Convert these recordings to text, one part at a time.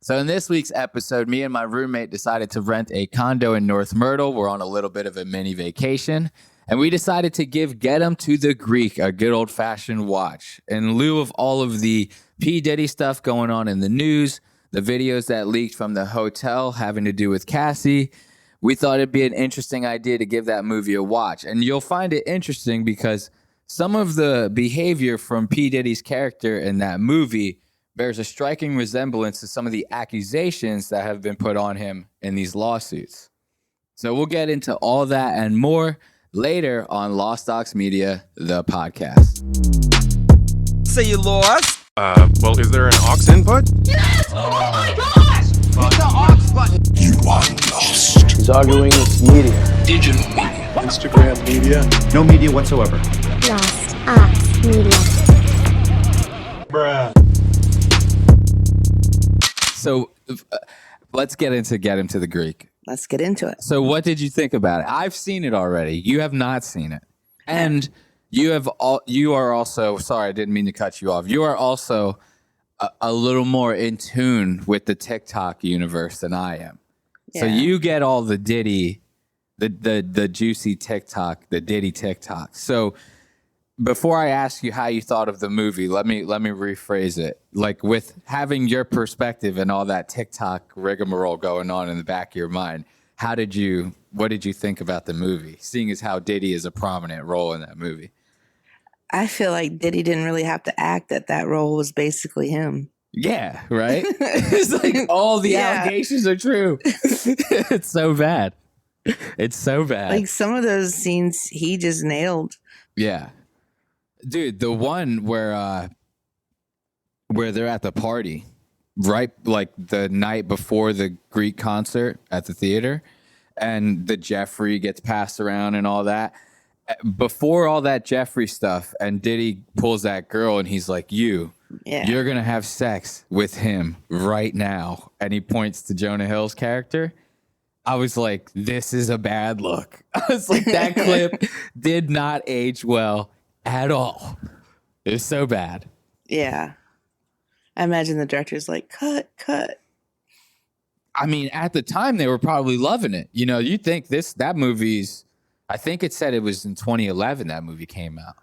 So in this week's episode, me and my roommate decided to rent a condo in North Myrtle. We're on a little bit of a mini vacation. And we decided to give Get 'Em to the Greek a good old-fashioned watch. In lieu of all of the P. Diddy stuff going on in the news, the videos that leaked from the hotel having to do with Cassie, we thought it'd be an interesting idea to give that movie a watch. And you'll find it interesting because some of the behavior from P. Diddy's character in that movie bears a striking resemblance to some of the accusations that have been put on him in these lawsuits. So we'll get into all that and more later on Lost Aux Media, the podcast. Say you lost. Well, is there an aux input? Yes! Oh my gosh! Hit the aux button. You are lost. He's arguing it's media. Digital media. Instagram media. No media whatsoever. Lost Aux Media. Bruh. So let's get into Get 'Em to the Greek. Let's get into it. So what did you think about it? I've seen it already. You have not seen it. And you are also, sorry, I didn't mean to cut you off. You are also a little more in tune with the TikTok universe than I am. Yeah. So you get all the Diddy, the juicy TikTok, the Diddy TikTok. So before I ask you how you thought of the movie, let me rephrase it. Like with having your perspective and all that TikTok rigmarole going on in the back of your mind, what did you think about the movie? Seeing as how Diddy is a prominent role in that movie. I feel like Diddy didn't really have to act that role was basically him. Yeah, right? It's like all the allegations are true. It's so bad. It's so bad. Like some of those scenes he just nailed. Yeah. Dude, the one where they're at the party, right? Like the night before the Greek concert at the theater, and the Jeffrey gets passed around and all that. Before all that Jeffrey stuff, and Diddy pulls that girl and he's like, you're going to have sex with him right now. And he points to Jonah Hill's character. I was like, this is a bad look. I was like, that clip did not age well at all. It was so bad. Yeah. I imagine the director's like, cut. I mean, at the time, they were probably loving it. You know, you think that movie's, I think it said it was in 2011 that movie came out.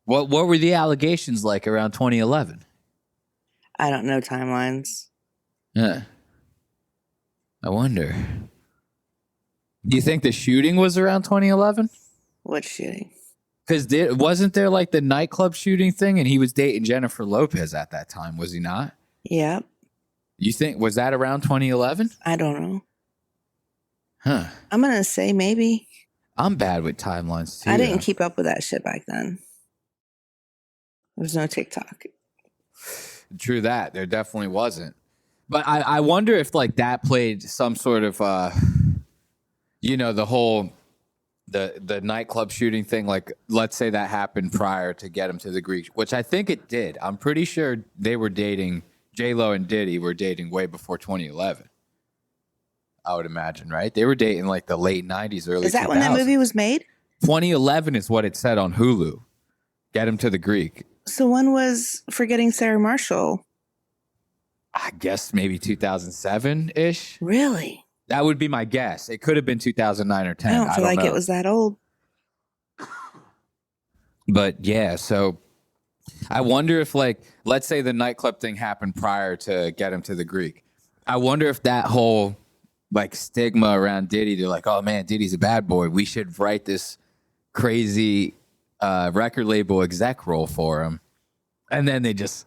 What were the allegations like around 2011? I don't know timelines. Yeah. I wonder. Do you think the shooting was around 2011? What shooting? Because wasn't there like the nightclub shooting thing, and he was dating Jennifer Lopez at that time, was he not? Yep. You think, was that around 2011? I don't know. Huh. I'm going to say maybe. I'm bad with timelines too. I didn't keep up with that shit back then. There was no TikTok. True that. There definitely wasn't. But I wonder if like that played some sort of, the whole... The nightclub shooting thing, like let's say that happened prior to Get 'Em to the Greek, which I think it did. I'm pretty sure they were dating, J-Lo and Diddy were dating way before 2011. I would imagine, right? They were dating like the late 90s, early 2000s. Is that when that movie was made? 2011 is what it said on Hulu. Get 'Em to the Greek. So when was Forgetting Sarah Marshall? I guess maybe 2007-ish. Really? That would be my guess. It could have been 2009 or 10. I don't feel like it was that old. But yeah, so I wonder if like, let's say the nightclub thing happened prior to Get 'Em to the Greek. I wonder if that whole like stigma around Diddy, they're like, oh man, Diddy's a bad boy. We should write this crazy record label exec role for him. And then they just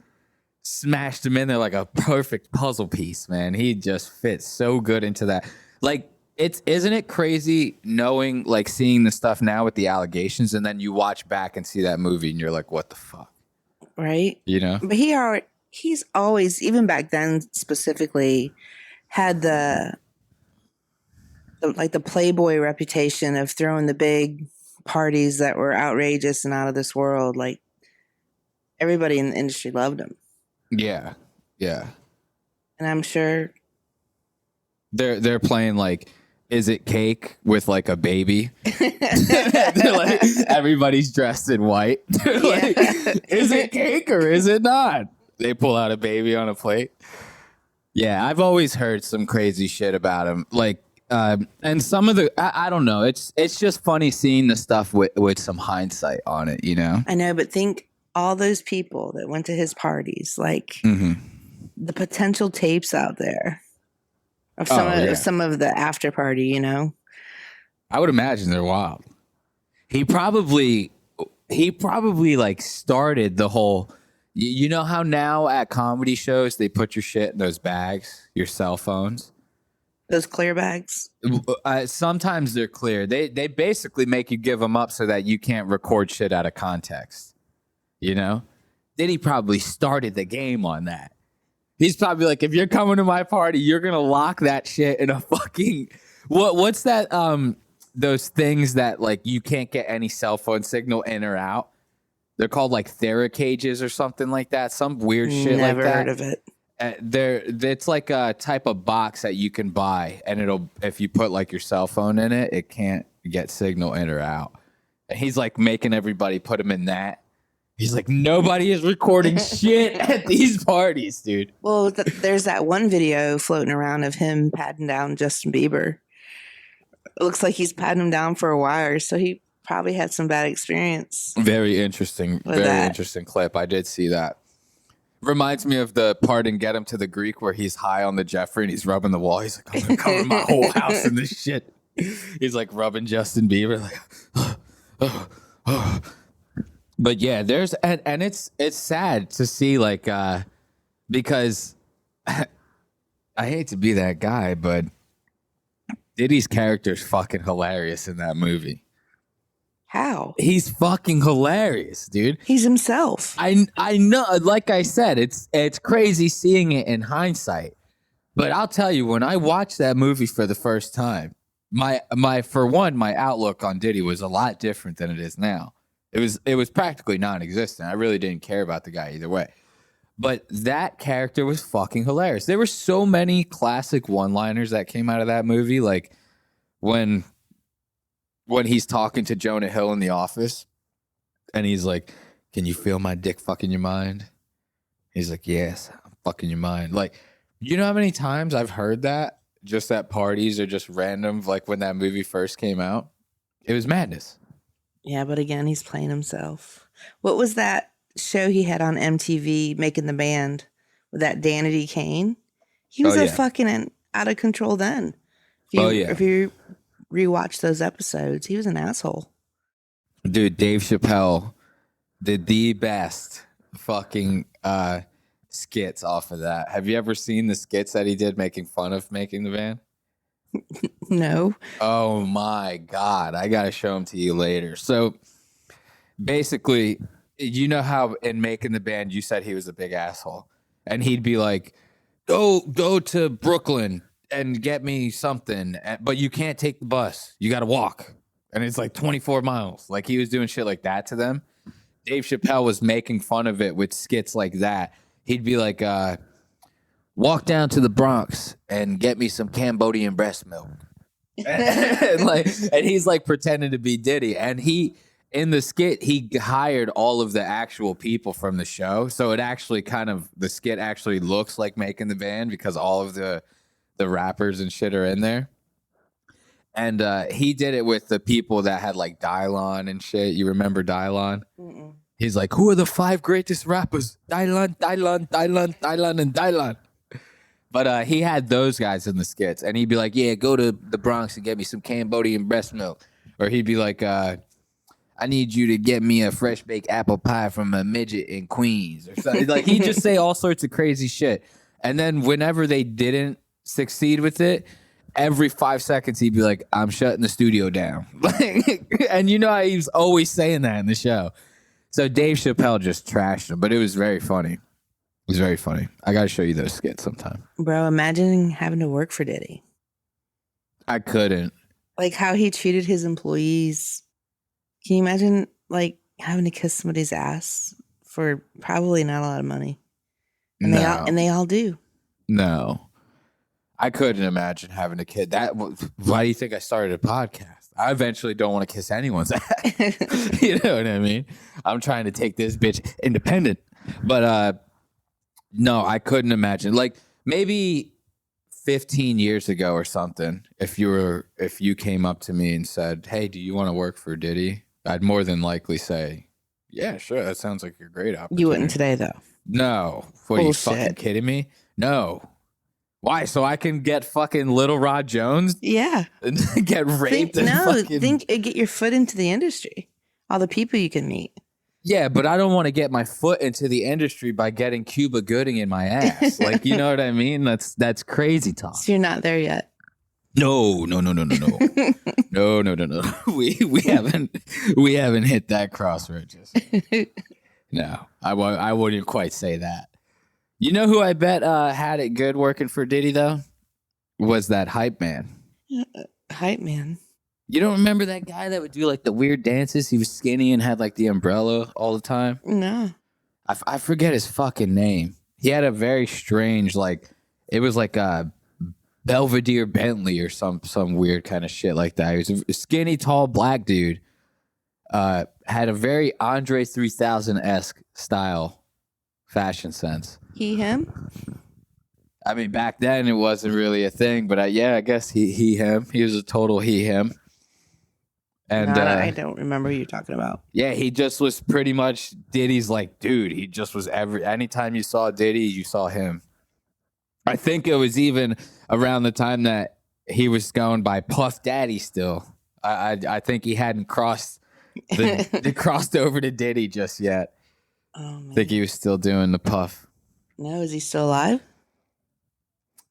smashed him in there like a perfect puzzle piece, man. He just fits so good into that. Like, isn't it crazy knowing, like, seeing the stuff now with the allegations, and then you watch back and see that movie and you're like, what the fuck? Right? You know? But he's always, even back then specifically, had the playboy reputation of throwing the big parties that were outrageous and out of this world. Like, everybody in the industry loved him. Yeah. And I'm sure they're playing like, is it cake with like a baby? They're like, everybody's dressed in white. They're like, is it cake or is it not? They pull out a baby on a plate. Yeah, I've always heard some crazy shit about him. Like, and some of the I don't know. It's just funny seeing the stuff with some hindsight on it, you know. I know, but think all those people that went to his parties, like the potential tapes out there of some of the after party, you know. I would imagine they're wild. He probably like started the whole. You know how now at comedy shows they put your shit in those bags, your cell phones. Those clear bags. Sometimes they're clear. They basically make you give them up so that you can't record shit out of context. You know, Diddy probably started the game on that. He's probably like, if you're coming to my party, you're gonna lock that shit in a fucking what's that? Those things that like you can't get any cell phone signal in or out. They're called like Theracages or something like that. Some weird shit like that. Never heard of it. It's like a type of box that you can buy, and if you put like your cell phone in it, it can't get signal in or out. And he's like making everybody put him in that. He's like, nobody is recording shit at these parties, dude. Well, there's that one video floating around of him patting down Justin Bieber. It looks like he's patting him down for a wire, so he probably had some bad experience. Very interesting. Interesting clip. I did see that. Reminds me of the part in Get Him to the Greek where he's high on the Jeffrey and he's rubbing the wall. He's like, I'm gonna cover my whole house in this shit. He's like rubbing Justin Bieber, like, But yeah, there's and it's sad to see, like, because I hate to be that guy, but Diddy's character's fucking hilarious in that movie. How? He's fucking hilarious, dude. He's himself. I know, like I said, it's crazy seeing it in hindsight. But I'll tell you, when I watched that movie for the first time, my outlook on Diddy was a lot different than it is now. It was practically non-existent. I really didn't care about the guy either way. But that character was fucking hilarious. There were so many classic one-liners that came out of that movie, like when he's talking to Jonah Hill in the office and he's like, can you feel my dick fucking your mind? He's like, yes, I'm fucking your mind. Like, you know how many times I've heard that just at parties or just random, like when that movie first came out? It was madness. Yeah, but again, he's playing himself. What was that show he had on MTV, Making the Band, with that Danity Kane? He was fucking out of control then. If you rewatch those episodes, he was an asshole. Dude, Dave Chappelle did the best fucking skits off of that. Have you ever seen the skits that he did making fun of Making the Band? No. Oh my God. I got to show them to you later. So basically, you know how in Making the Band, you said he was a big asshole, and he'd be like, go to Brooklyn and get me something, but you can't take the bus. You got to walk. And it's like 24 miles. Like, he was doing shit like that to them. Dave Chappelle was making fun of it with skits like that. He'd be like, walk down to the Bronx and get me some Cambodian breast milk. and he's like pretending to be Diddy. And in the skit, he hired all of the actual people from the show. So it actually the skit actually looks like Making the Band because all of the rappers and shit are in there. And he did it with the people that had like Dylon and shit. You remember Dylon? Mm-mm. He's like, who are the 5 greatest rappers? Dylon, and Dylon. But he had those guys in the skits. And he'd be like, yeah, go to the Bronx and get me some Cambodian breast milk. Or he'd be like, I need you to get me a fresh baked apple pie from a midget in Queens. Or something. Like, he'd just say all sorts of crazy shit. And then whenever they didn't succeed with it, every 5 seconds he'd be like, I'm shutting the studio down. And you know how he was always saying that in the show. So Dave Chappelle just trashed him, but it was very funny. It was very funny. I got to show you those skits sometime. Bro, imagine having to work for Diddy. I couldn't. Like how he treated his employees. Can you imagine like having to kiss somebody's ass for probably not a lot of money? And they all do. No. I couldn't imagine having a kid. Why do you think I started a podcast? I eventually don't want to kiss anyone's ass. You know what I mean? I'm trying to take this bitch independent. But no, I couldn't imagine. Like, maybe 15 years ago or something, if you came up to me and said, "Hey, do you want to work for Diddy?" I'd more than likely say, "Yeah, sure. That sounds like a great opportunity." You wouldn't today, though. No. What, are you Bullshit. fucking kidding me? No. Why? So I can get fucking Little Rod Jones Yeah. and get raped? Get your foot into the industry. All the people you can meet. Yeah, but I don't want to get my foot into the industry by getting Cuba Gooding in my ass. Like, you know what I mean? That's crazy talk. So you're not there yet. No. No. We haven't hit that crossroad just. No, I wouldn't quite say that. You know who I bet had it good working for Diddy though? Was that Hype Man. Hype Man. You don't remember that guy that would do like the weird dances? He was skinny and had like the umbrella all the time. No. I forget his fucking name. He had a very strange, like, it was like a Belvedere Bentley or some weird kind of shit like that. He was a skinny, tall, black dude. Had a very Andre 3000-esque style, fashion sense. He, him? I mean, back then it wasn't really a thing, but I guess he, him. He was a total he, him. And No, I don't remember who you're talking about. Yeah, he just was pretty much Diddy's like, dude. He just was anytime you saw Diddy, you saw him. I think it was even around the time that he was going by Puff Daddy still. I think he hadn't crossed over to Diddy just yet. Oh, man. I think he was still doing the Puff. No, is he still alive?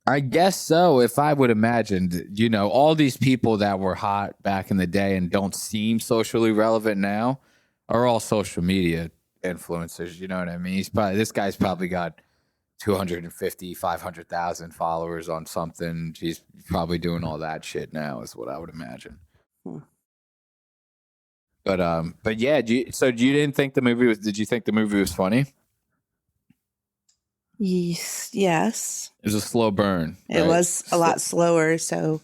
I guess so, if I would imagine. You know, all these people that were hot back in the day and don't seem socially relevant now are all social media influencers. You know what I mean? This guy's probably got 250, 500,000 followers on something. He's probably doing all that shit now is what I would imagine. But yeah, so you didn't think the movie was, did you think the movie was funny? Yes. It was a slow burn. It right? was a lot slower, so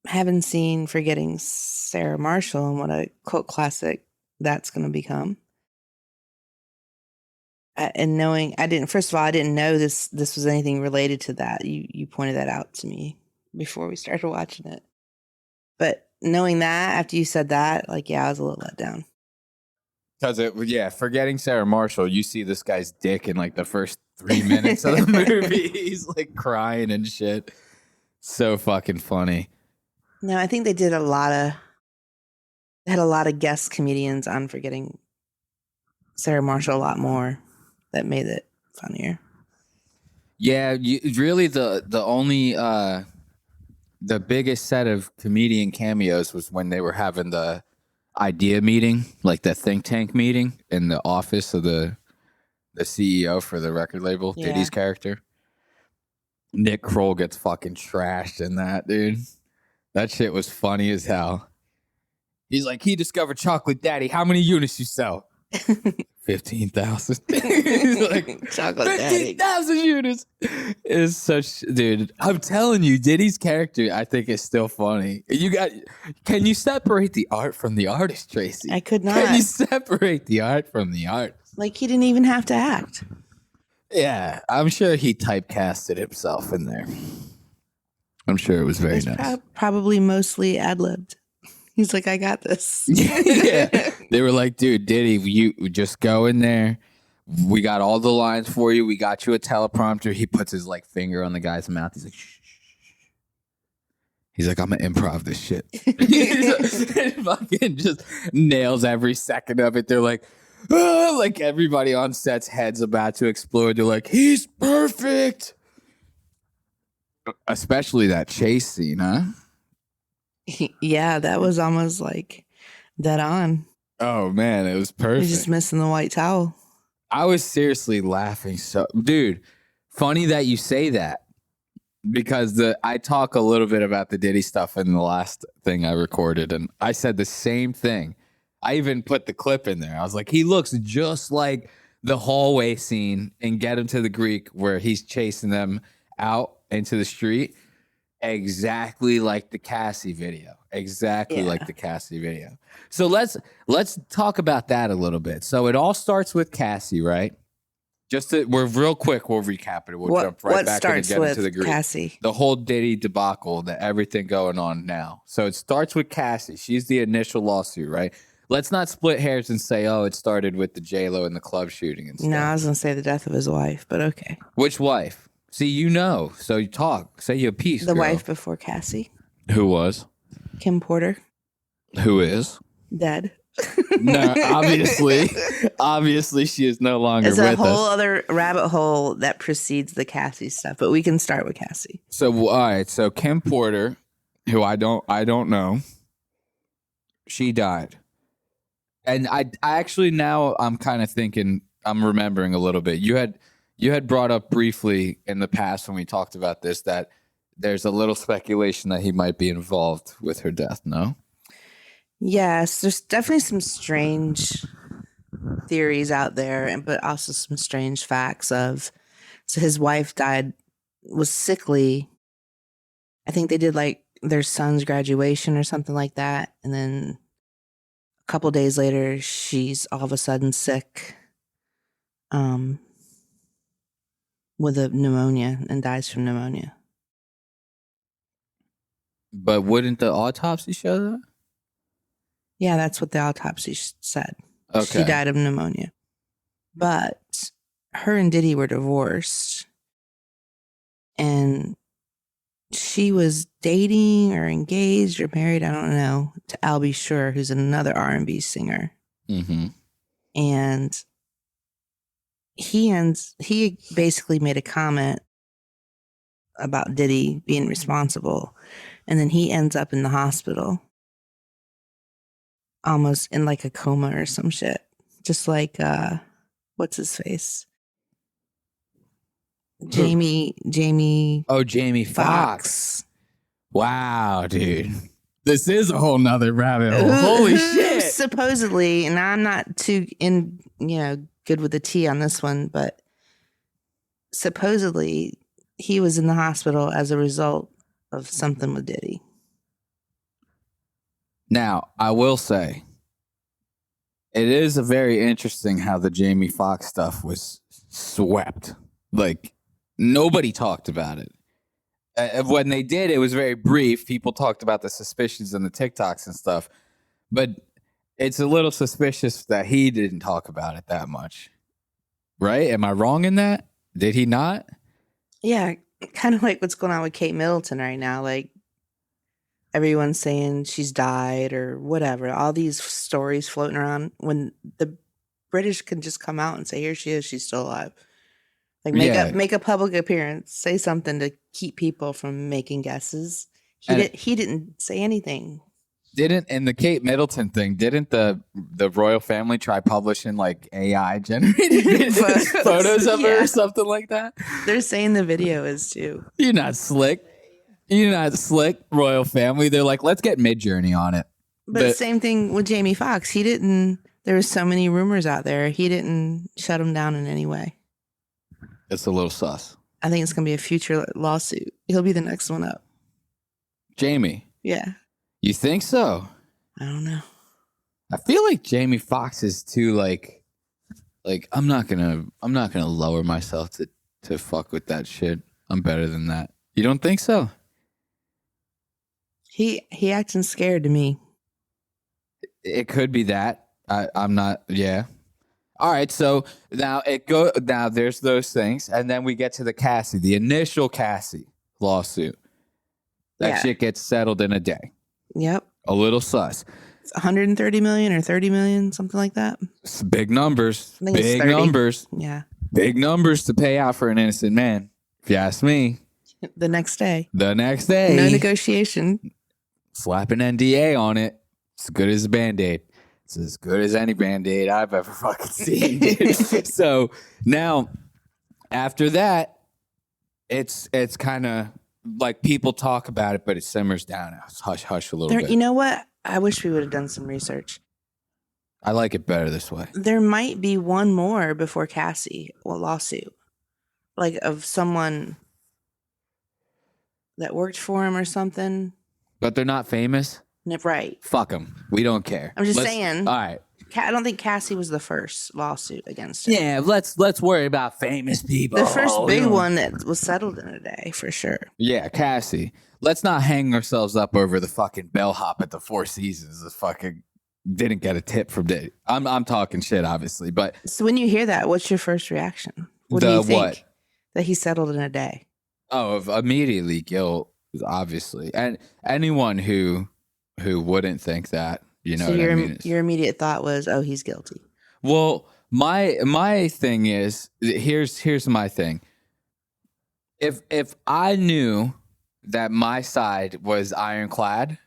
haven't seen Forgetting Sarah Marshall and what a cult classic that's going to become. And knowing, first of all, I didn't know this was anything related to that. You pointed that out to me before we started watching it. But knowing that, after you said that, like, yeah, I was a little let down. Because Forgetting Sarah Marshall, you see this guy's dick in like the first 3 minutes of the movie. He's like crying and shit. So fucking funny. No, I think they had a lot of guest comedians on Forgetting Sarah Marshall a lot more. That made it funnier. Yeah, really the only the biggest set of comedian cameos was when they were having the idea meeting, like the think tank meeting in the office of the CEO for the record label, yeah. Diddy's character. Nick Kroll gets fucking trashed in that, dude. That shit was funny as hell. He's like, he discovered Chocolate Daddy. How many units you sell? 15,000. He's like, Chocolate 15,000 units is such, dude. I'm telling you, Diddy's character, I think, is still funny. Can you separate the art from the artist, Tracy? I could not. Can you separate the art from the artist? Like, he didn't even have to act. Yeah, I'm sure he typecasted himself in there. I'm sure it was very nice. Probably mostly ad-libbed. He's like, I got this. Yeah. They were like, dude, Diddy, you just go in there. We got all the lines for you. We got you a teleprompter. He puts his like finger on the guy's mouth. He's like, shh. He's like, I'm gonna improv this shit. And fucking just nails every second of it. They're like, oh, like everybody on set's head's about to explode. They're like, he's perfect. Especially that chase scene, huh? Yeah, that was almost like dead on. Oh man, it was perfect. He's just missing the white towel. I was seriously laughing. So, dude, funny that you say that because I talk a little bit about the Diddy stuff in the last thing I recorded, and I said the same thing. I even put the clip in there. I was like, he looks just like the hallway scene in Get Him to the Greek where he's chasing them out into the street. Exactly like the Cassie video. Like the Cassie video. So let's talk about that a little bit. So it all starts with Cassie, right? we're real quick. We'll recap it. We'll jump right back in and get into the Greek. Cassie? The whole Diddy debacle, everything going on now. So it starts with Cassie. She's the initial lawsuit, right? Let's not split hairs and say, oh, it started with the J-Lo and the club shooting and stuff. No, I was going to say the death of his wife, but okay. Which wife? See, you know. So you talk. Say your piece, The girl. wife before Cassie. Who was? Kim Porter. Who is? Dead. No, obviously she is no longer with us. It's a whole other rabbit hole that precedes the Cassie stuff, but we can start with Cassie. So, all right. So Kim Porter, who I don't know, she died. And I actually now I'm kind of thinking, I'm remembering a little bit. You had brought up briefly in the past when we talked about this that there's a little speculation that he might be involved with her death, no? Yes, there's definitely some strange theories out there, but also some strange facts of. So his wife was sickly. I think they did like their son's graduation or something like that. And then a couple days later, she's all of a sudden sick with a pneumonia and dies from pneumonia. But wouldn't the autopsy show that? Yeah, that's what the autopsy said. Okay. She died of pneumonia. But her and Diddy were divorced. And she was dating or engaged or married, I don't know, to Albie Schur, who's another R&B singer. Mm-hmm. And he basically made a comment about Diddy being responsible. And then he ends up in the hospital. Almost in like a coma or some shit. Just like, what's his face? Jamie. Oh, Jamie Foxx. Wow, dude. This is a whole nother rabbit hole. Holy shit. Supposedly, and I'm not too good with the tea on this one, but supposedly he was in the hospital as a result of something with Diddy. Now, I will say, it is a very interesting how the Jamie Foxx stuff was swept. Like, nobody talked about it. When they did, it was very brief. People talked about the suspicions and the TikToks and stuff. But it's a little suspicious that he didn't talk about it that much. Right? Am I wrong in that? Did he not? Yeah, kind of like what's going on with Kate Middleton right now. Like, everyone's saying she's died or whatever. All these stories floating around when the British can just come out and say, here she is, she's still alive. Like make a public appearance, say something to keep people from making guesses. He didn't say anything. In the Kate Middleton thing, didn't the royal family try publishing like AI generated photos of her or something like that? They're saying the video is too. You're not slick. Royal family. They're like, let's get Midjourney on it. But same thing with Jamie Foxx. There were so many rumors out there. He didn't shut them down in any way. It's a little sus. I think it's going to be a future lawsuit. He'll be the next one up. Jamie. Yeah. You think so? I don't know. I feel like Jamie Foxx is too like I'm not gonna lower myself to fuck with that shit. I'm better than that. You don't think so? He acting scared to me. It could be that. I'm not. Yeah. All right. So now there's those things, and then we get to the initial Cassie lawsuit. That shit gets settled in a day. Yep. A little sus. It's 130 million or 30 million, something like that. It's big numbers. I think it's 30. Numbers. Yeah. Big numbers to pay out for an innocent man, if you ask me. The next day. No negotiation. Slap an NDA on it. It's as good as a Band-Aid. It's as good as any Band-Aid I've ever fucking seen, dude. So now, after that, it's kind of like people talk about it, but it simmers down. It's hush a little bit. You know what? I wish we would have done some research. I like it better this way. There might be one more before Cassie, a lawsuit. Like of someone that worked for him or something. But they're not famous? Right. Fuck them. We don't care. I'm just saying. All right. I don't think Cassie was the first lawsuit against him. Yeah, let's worry about famous people. The first big one that was settled in a day, for sure. Yeah, Cassie. Let's not hang ourselves up over the fucking bellhop at the Four Seasons. The fucking didn't get a tip from Diddy. I'm talking shit, obviously, but So when you hear that, what's your first reaction? What do you think? That he settled in a day? Oh, of immediately guilt, obviously, and anyone who wouldn't think that, you know, So what I mean? your immediate thought was, oh, he's guilty. Well, my thing is, here's my thing. If I knew that my side was ironclad,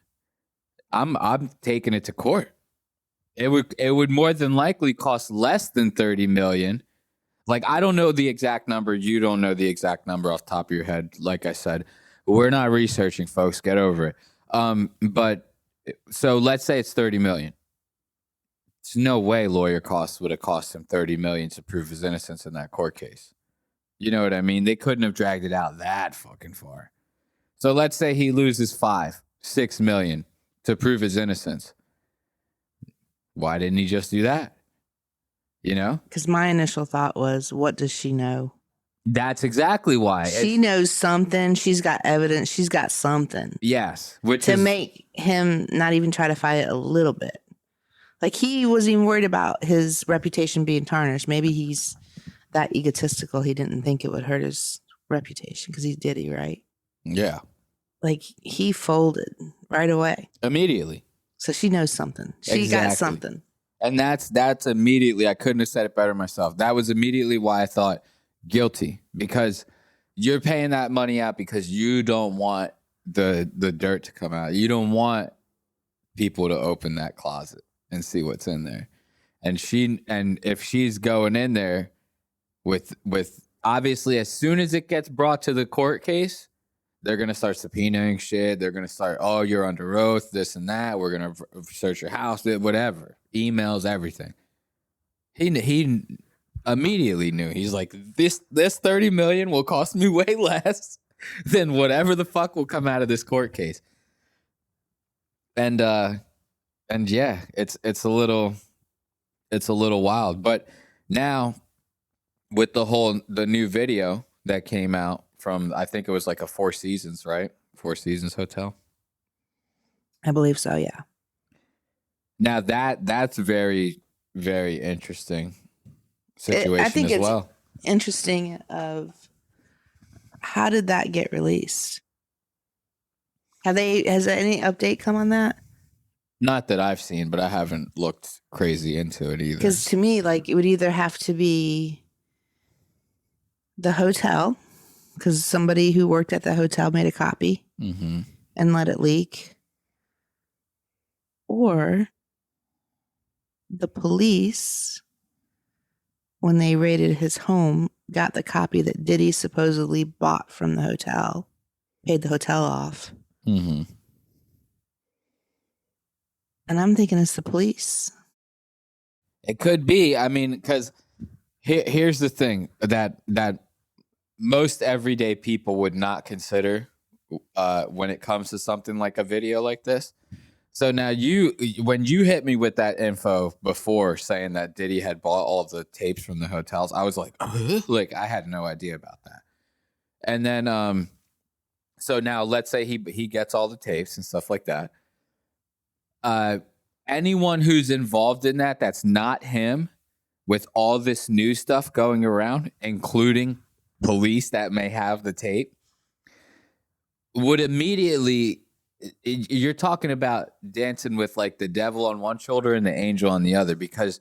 I'm taking it to court. It would more than likely cost less than 30 million. Like, I don't know the exact number. You don't know the exact number off the top of your head. Like I said, we're not researching, folks. Get over it. But so let's say it's 30 million. There's no way lawyer costs would have cost him 30 million to prove his innocence in that court case. You know what I mean? They couldn't have dragged it out that fucking far. So let's say he loses 5-6 million to prove his innocence. Why didn't he just do that? You know? Because my initial thought was, what does she know? That's exactly why. She knows something. She's got evidence. She's got something. Yes. Make him not even try to fight it a little bit. Like, he wasn't even worried about his reputation being tarnished. Maybe he's that egotistical. He didn't think it would hurt his reputation because he's Diddy, right? Yeah. Like, he folded right away. Immediately. So she knows something. She got something. And that's immediately, I couldn't have said it better myself. That was immediately why I thought guilty, because you're paying that money out because you don't want the dirt to come out. You don't want people to open that closet and see what's in there. And if she's going in there with obviously, as soon as it gets brought to the court case, they're going to start subpoenaing shit. They're going to start, oh, you're under oath, this and that. We're going to search your house, whatever. Emails, everything. He immediately knew. He's like, this 30 million will cost me way less than whatever the fuck will come out of this court case. And yeah, it's a little wild. But now with the new video that came out from, I think it was like a Four Seasons, right? Four Seasons hotel. I believe so, yeah. Now that's very, very interesting situation I think as well. It's interesting of how did that get released? Has any update come on that? Not that I've seen, but I haven't looked crazy into it either. Because to me, like, it would either have to be the hotel, because somebody who worked at the hotel made a copy and let it leak, or the police, when they raided his home, got the copy that Diddy supposedly bought from the hotel, paid the hotel off. Mm-hmm. And I'm thinking it's the police. It could be. I mean, because here's the thing that most everyday people would not consider when it comes to something like a video like this. So now when you hit me with that info before saying that Diddy had bought all of the tapes from the hotels, I was like, like, I had no idea about that. And then, so now let's say he gets all the tapes and stuff like that. Anyone who's involved in that's not him, with all this new stuff going around, including police that may have the tape, would immediately, you're talking about dancing with like the devil on one shoulder and the angel on the other, because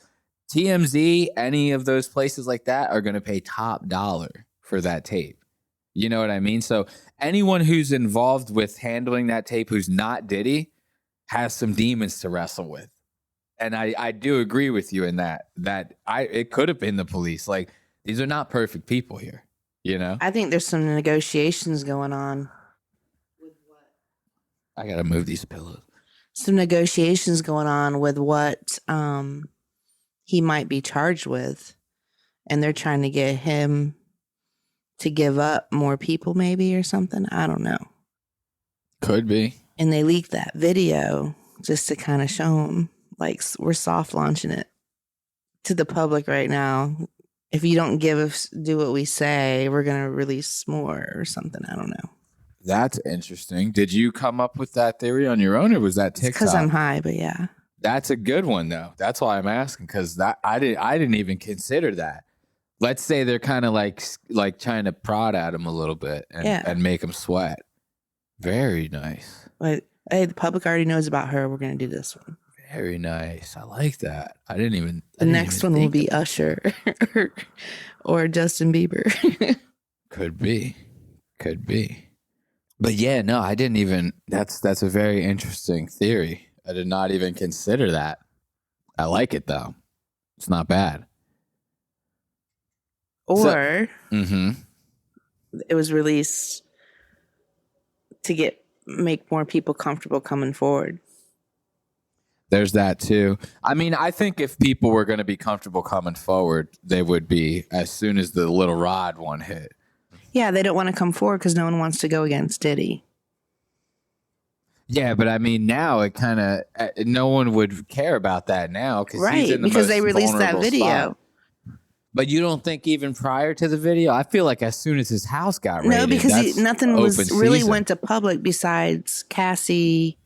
TMZ, any of those places like that, are going to pay top dollar for that tape. You know what I mean? So anyone who's involved with handling that tape who's not Diddy has some demons to wrestle with. And I do agree with you in that it could have been the police. Like, these are not perfect people here, you know? I think there's some negotiations going on. I got to move these pillows. Some negotiations going on with what he might be charged with. And they're trying to get him to give up more people maybe or something. I don't know. Could be. And they leaked that video just to kind of show him, like, we're soft launching it. to the public right now. If you don't do what we say, we're going to release more or something. I don't know. That's interesting. Did you come up with that theory on your own, or was that TikTok? Because I'm high, but yeah. That's a good one, though. That's why I'm asking, because I didn't even consider that. Let's say they're kind of like trying to prod at him a little bit and make him sweat. Very nice. But hey, the public already knows about her. We're going to do this one. Very nice. I like that. The next one will be Usher or Justin Bieber. Could be. But yeah, no, I didn't even. That's a very interesting theory. I did not even consider that. I like it though. It's not bad. Or it was released to make more people comfortable coming forward. There's that too. I mean, I think if people were going to be comfortable coming forward, they would be as soon as the Little Rod one hit. Yeah, they don't want to come forward because no one wants to go against Diddy. Yeah, but I mean, now it kind of no one would care about that now because they released that video. Spot. But you don't think even prior to the video? I feel like as soon as his house got raided, no, because nothing really season. went to public besides Cassie,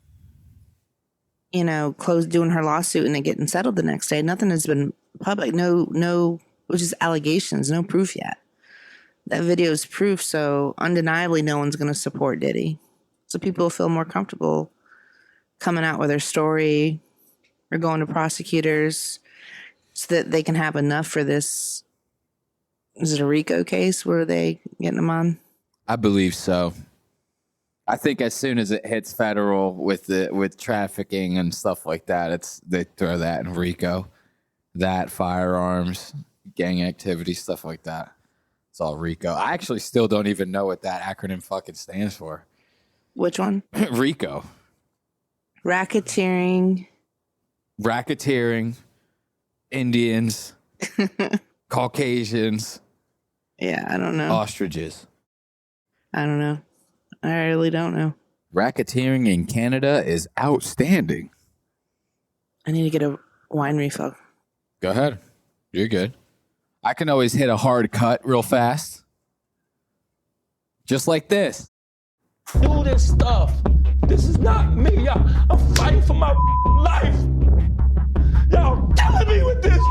doing her lawsuit and then getting settled the next day. Nothing has been public. No, which is allegations, no proof yet. That video is proof, so undeniably no one's going to support Diddy. So people will feel more comfortable coming out with their story or going to prosecutors so that they can have enough for this. Is it a RICO case? Where are they getting them on? I believe so. I think as soon as it hits federal with trafficking and stuff like that, they throw that in RICO. That, firearms, gang activity, stuff like that. It's all RICO. I actually still don't even know what that acronym fucking stands for. Which one? RICO. Racketeering, Indians, Caucasians. Yeah, I don't know. Ostriches. I don't know. I really don't know. Racketeering in Canada is outstanding. I need to get a wine refill. Go ahead. You're good. I can always hit a hard cut real fast. Just like this. Do this stuff. This is not me. I'm fighting for my life. Y'all killing me with this.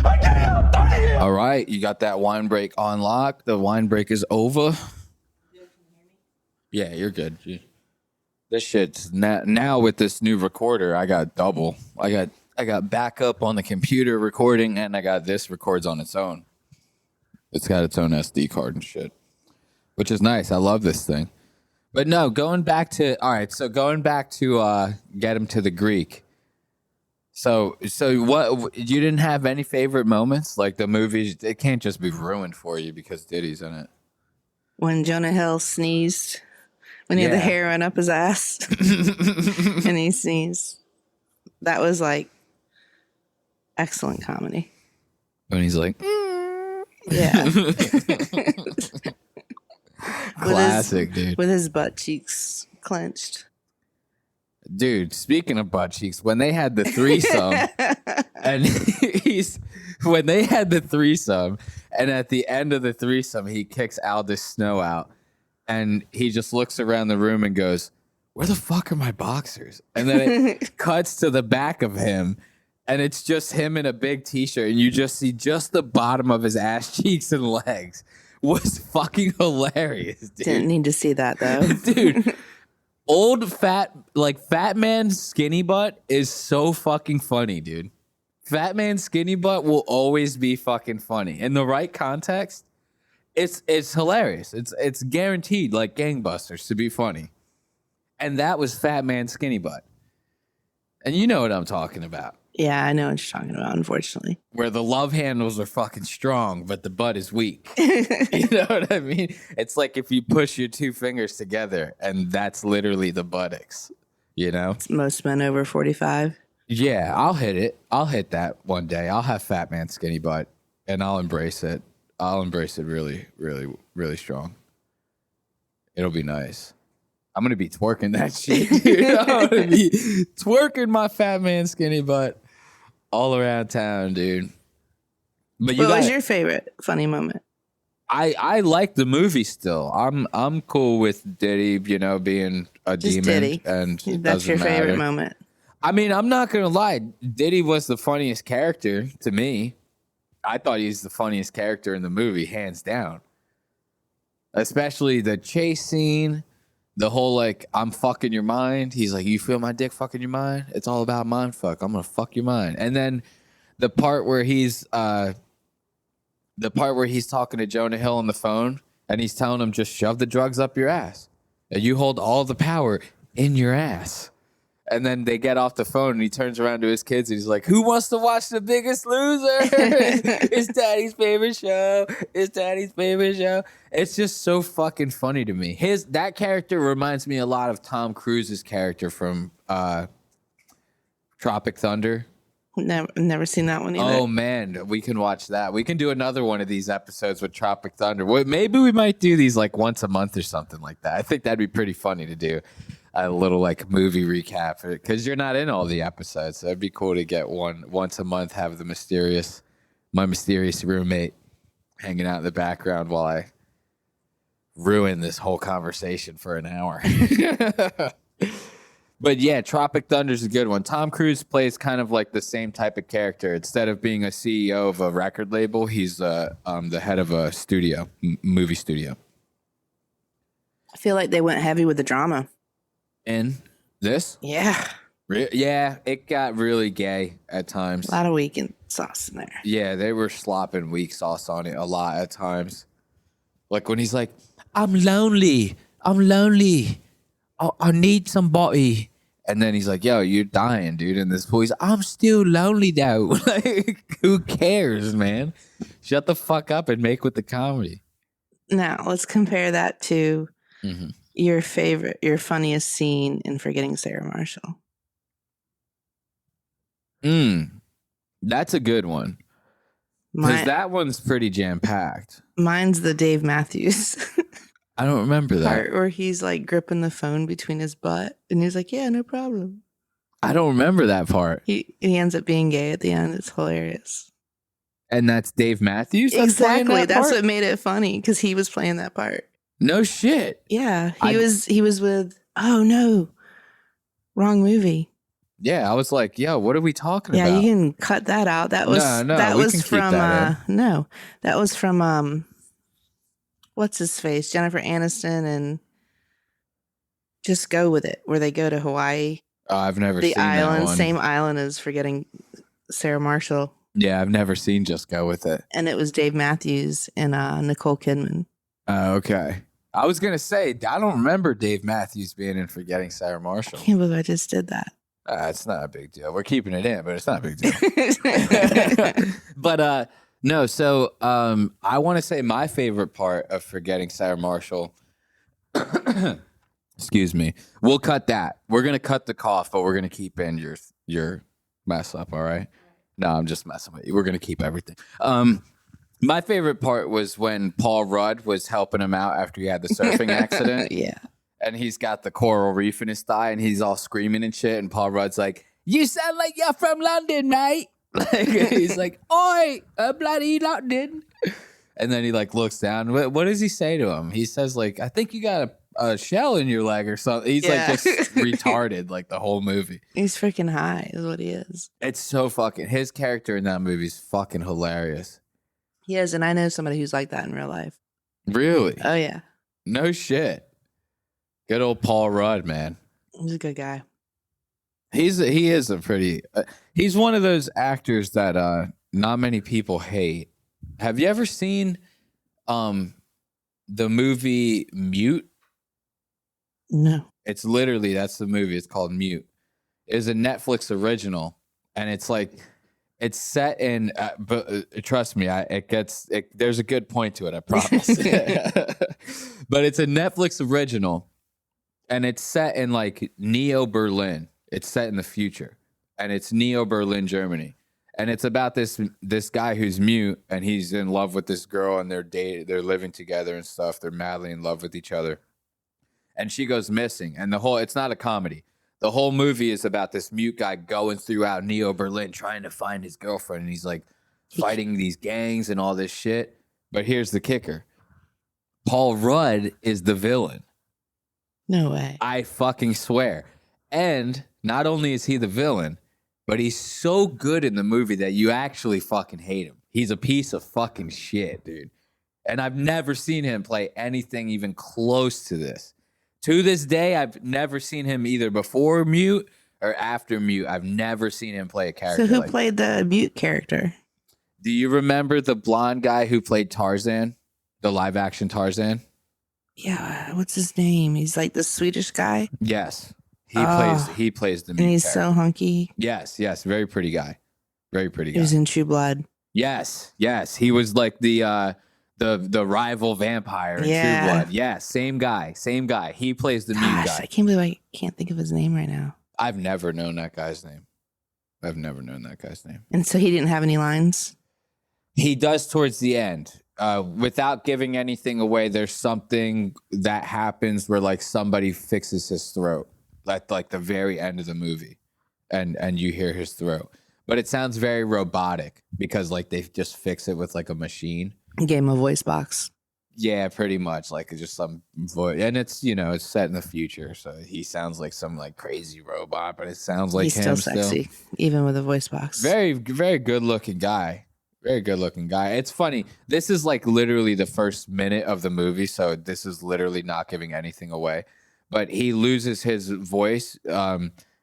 I can't help 30 years. All right, you got that wine break on lock. The wine break is over. Yeah, you're good. This shit's now with this new recorder, I got double. I got backup on the computer recording, and I got this records on its own. It's got its own SD card and shit, which is nice. I love this thing. But no, going back to get him to the Greek. So what, you didn't have any favorite moments? Like the movies, it can't just be ruined for you because Diddy's in it. When Jonah Hill sneezed, when he had the hair run up his ass and he sneezed. That was like excellent comedy. When he's like, yeah. Classic, dude. With his butt cheeks clenched. Dude, speaking of butt cheeks, when they had the threesome, and at the end of the threesome, he kicks Aldous Snow out, and he just looks around the room and goes, "Where the fuck are my boxers?" And then it cuts to the back of him, and it's just him in a big t-shirt, and you just see just the bottom of his ass cheeks and legs. Was fucking hilarious, dude. Didn't need to see that though. Dude. Old fat man skinny butt is so fucking funny, dude. Fat man skinny butt will always be fucking funny. In the right context, it's hilarious. It's guaranteed like gangbusters to be funny. And that was fat man skinny butt. And you know what I'm talking about. Yeah, I know what you're talking about, unfortunately. Where the love handles are fucking strong, but the butt is weak. You know what I mean? It's like if you push your two fingers together, and that's literally the buttocks, you know? It's most men over 45. Yeah, I'll hit it. I'll hit that one day. I'll have fat man skinny butt, and I'll embrace it. I'll embrace it really, really, really strong. It'll be nice. I'm going to be twerking that shit, dude. I'm going to be twerking my fat man skinny butt. all around town, dude. But What was your favorite funny moment? I like the movie still. I'm cool with Diddy, being a Just demon, Diddy. and it That's doesn't your favorite matter. moment. I mean, I'm not gonna lie. Diddy was the funniest character to me. I thought he's the funniest character in the movie, hands down. Especially the chase scene, the whole like, I'm fucking your mind. He's like, you feel my dick fucking your mind? It's all about mind fuck. I'm gonna fuck your mind. And then the part where he's talking to Jonah Hill on the phone and he's telling him just shove the drugs up your ass. And you hold all the power in your ass. And then they get off the phone and he turns around to his kids and he's like, who wants to watch The Biggest Loser? It's Daddy's favorite show. It's Daddy's favorite show. It's just so fucking funny to me. That character reminds me a lot of Tom Cruise's character from Tropic Thunder. Never seen that one either. Oh man, we can watch that. We can do another one of these episodes with Tropic Thunder. Maybe we might do these like once a month or something like that. I think that'd be pretty funny to do. A little like movie recap because you're not in all the episodes. So it'd be cool to get one once a month, have my mysterious roommate hanging out in the background while I ruin this whole conversation for an hour. But yeah, Tropic Thunder's a good one. Tom Cruise plays kind of like the same type of character. Instead of being a CEO of a record label, he's the head of a studio, movie studio. I feel like they went heavy with the drama. In this? Yeah. Yeah, it got really gay at times. A lot of weekend sauce in there. Yeah, they were slopping weak sauce on it a lot at times. Like when he's like, I'm lonely. I need somebody. And then he's like, yo, you're dying, dude. And this boy's, I'm still lonely though. Like, who cares, man? Shut the fuck up and make with the comedy. Now, let's compare that to your funniest scene in Forgetting Sarah Marshall. That's a good one. Because that one's pretty jam-packed. Mine's the Dave Matthews I don't remember that. part where he's like gripping the phone between his butt. And he's like, yeah, no problem. I don't remember that part. He ends up being gay at the end. It's hilarious. And that's Dave Matthews? Exactly. That's part? what made it funny because he was playing that part. No shit. Yeah. He was with, oh no, wrong movie. Yeah, I was like, yo, what are we talking about? Yeah, you can cut that out. That was that was from that was from what's his face? Jennifer Aniston and Just Go With It, where they go to Hawaii. Oh, I've never seen the island, that one. same island as Forgetting Sarah Marshall. Yeah, I've never seen Just Go With It. And it was Dave Matthews and Nicole Kidman. Okay. I was going to say, I don't remember Dave Matthews being in Forgetting Sarah Marshall. I can't believe I just did that. It's not a big deal. We're keeping it in, but it's not a big deal. But no, so I want to say my favorite part of Forgetting Sarah Marshall. Excuse me. We'll cut that. We're going to cut the cough, but we're going to keep in your mess up, all right? No, I'm just messing with you. We're going to keep everything. My favorite part was when Paul Rudd was helping him out after he had the surfing accident. Yeah. And he's got the coral reef in his thigh and he's all screaming and shit. And Paul Rudd's like, you sound like you're from London, mate. Like, he's like, oi, bloody London. And then he like looks down. What does he say to him? He says like, I think you got a shell in your leg or something. He's like just retarded like the whole movie. He's freaking high is what he is. It's so fucking, his character in that movie is fucking hilarious. He is. And I know somebody who's like that in real life. Really? Oh, yeah. No shit. Good old Paul Rudd, man. He's a good guy. He is a pretty. He's one of those actors that not many people hate. Have you ever seen the movie Mute? No. It's literally that's the movie. It's called Mute. It's a Netflix original, and it's like it's set in. But trust me, there's a good point to it. I promise. But it's a Netflix original. And it's set in like Neo Berlin. It's set in the future. And it's Neo Berlin, Germany. And it's about this guy who's mute and he's in love with this girl and they're living together and stuff. They're madly in love with each other. And she goes missing. And it's not a comedy. The whole movie is about this mute guy going throughout Neo Berlin trying to find his girlfriend, and he's like fighting these gangs and all this shit. But here's the kicker. Paul Rudd is the villain. No way. I fucking swear. And not only is he the villain, but he's so good in the movie that you actually fucking hate him. He's a piece of fucking shit, dude. And I've never seen him play anything even close to this. To this day, I've never seen him either before Mute or after Mute. I've never seen him play a character. So who played the Mute character? Do you remember the blonde guy who played Tarzan, the live action Tarzan? Yeah, what's his name? He's like the Swedish guy. Yes, he plays the Mute. And he's character. so hunky. Yes, very pretty guy, very pretty guy. He was in True Blood. Yes, he was like the rival vampire in True Blood. Yeah, same guy. He plays the Mute guy. I can't believe I can't think of his name right now. I've never known that guy's name. And so he didn't have any lines? He does towards the end. Without giving anything away, there's something that happens where like somebody fixes his throat at like the very end of the movie, and you hear his throat. But it sounds very robotic because like they just fix it with like a machine. Gave him a voice box. Yeah, pretty much like just some voice, and it's it's set in the future, so he sounds like some like crazy robot, but it sounds like he's him still sexy, even with a voice box. Very, very good looking guy. Very good looking guy. It's funny. This is like literally the first minute of the movie, so this is literally not giving anything away. But he loses his voice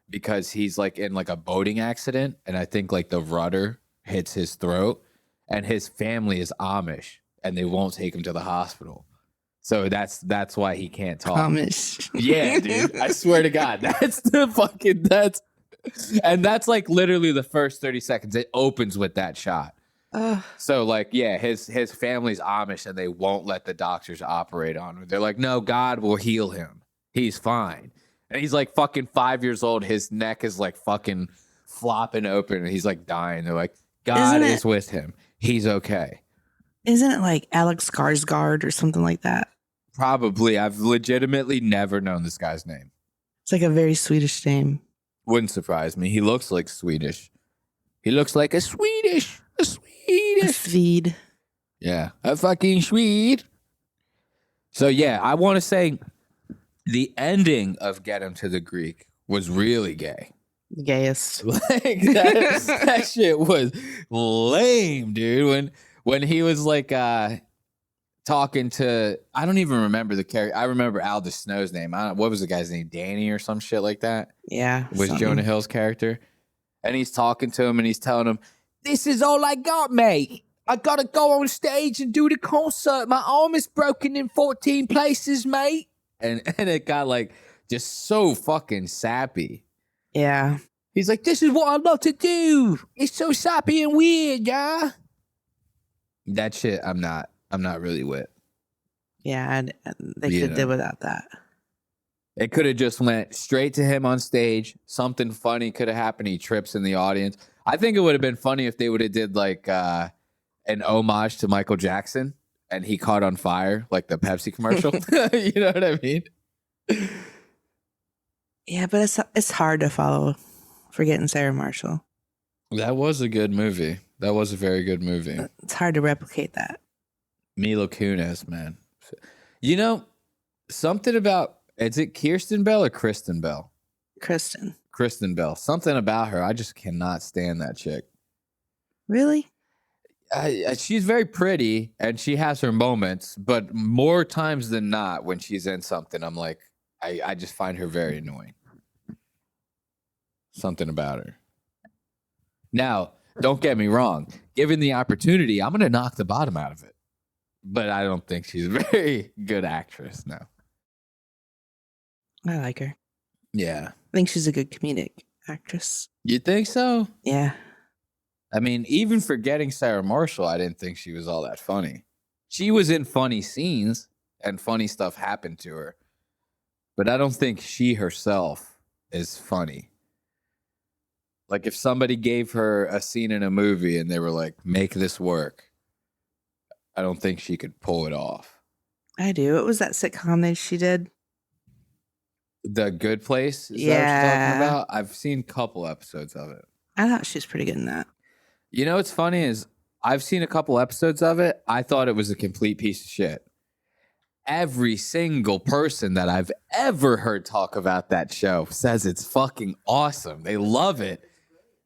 because he's like in like a boating accident, and I think like the rudder hits his throat, and his family is Amish, and they won't take him to the hospital. So that's why he can't talk. Amish. Yeah, dude. I swear to God, that's like literally the first 30 seconds. It opens with that shot. So like, yeah, his family's Amish, and they won't let the doctors operate on him. They're like, no, God will heal him. He's fine. And he's like fucking 5 years old. His neck is like fucking flopping open, and he's like dying. They're like, God is with him. He's okay. Isn't it like Alex Skarsgård or something like that? Probably. I've legitimately never known this guy's name. It's like a very Swedish name. Wouldn't surprise me. He looks like Swedish. He looks like a Swedish. A Swede. Yeah, a fucking Swede. So yeah, I want to say the ending of Get Him to the Greek was really gay. The gayest. Like that shit was lame, dude. When he was like talking to, I don't even remember the character. I remember Aldous Snow's name. What was the guy's name? Danny or some shit like that. Yeah, was Jonah Hill's character, and he's talking to him, and he's telling him, "This is all I got, mate. I gotta go on stage and do the concert. My arm is broken in 14 places, mate." And it got like just so fucking sappy. Yeah. He's like, "This is what I love to do. It's so sappy and weird, yeah." That shit, I'm not really with. Yeah, they could have did without that. It could have just went straight to him on stage. Something funny could have happened. He trips in the audience. I think it would have been funny if they would have did like an homage to Michael Jackson, and he caught on fire, like the Pepsi commercial. You know what I mean? Yeah, but it's hard to follow Forgetting Sarah Marshall. That was a good movie. That was a very good movie. It's hard to replicate that. Mila Kunis, man. You know, something about, is it Kirsten Bell or Kristen Bell? Kristen Bell. Something about her. I just cannot stand that chick. Really? She's very pretty, and she has her moments, but more times than not, when she's in something, I'm like, I just find her very annoying. Something about her. Now, don't get me wrong. Given the opportunity, I'm going to knock the bottom out of it. But I don't think she's a very good actress, no. I like her. Yeah. I think she's a good comedic actress. You think so? Yeah. I mean, even forgetting Sarah Marshall, I didn't think she was all that funny. She was in funny scenes, and funny stuff happened to her. But I don't think she herself is funny. Like, if somebody gave her a scene in a movie and they were like, make this work, I don't think she could pull it off. I do. What was that sitcom that she did? The Good Place? Is that what you're talking about? I've seen a couple episodes of it. I thought she was pretty good in that. You know what's funny is I've seen a couple episodes of it. I thought it was a complete piece of shit. Every single person that I've ever heard talk about that show says it's fucking awesome. They love it.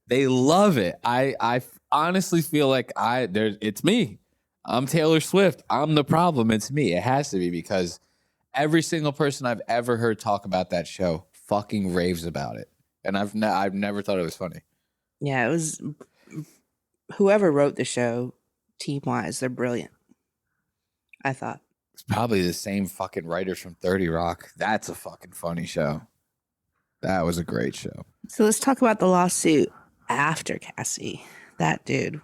They love it. I honestly feel like it's me. I'm Taylor Swift. I'm the problem. It's me. It has to be because every single person I've ever heard talk about that show fucking raves about it. And I've never thought it was funny. Yeah, it was whoever wrote the show, team-wise, they're brilliant. I thought. It's probably the same fucking writers from 30 Rock. That's a fucking funny show. That was a great show. So let's talk about the lawsuit after Cassie. That dude.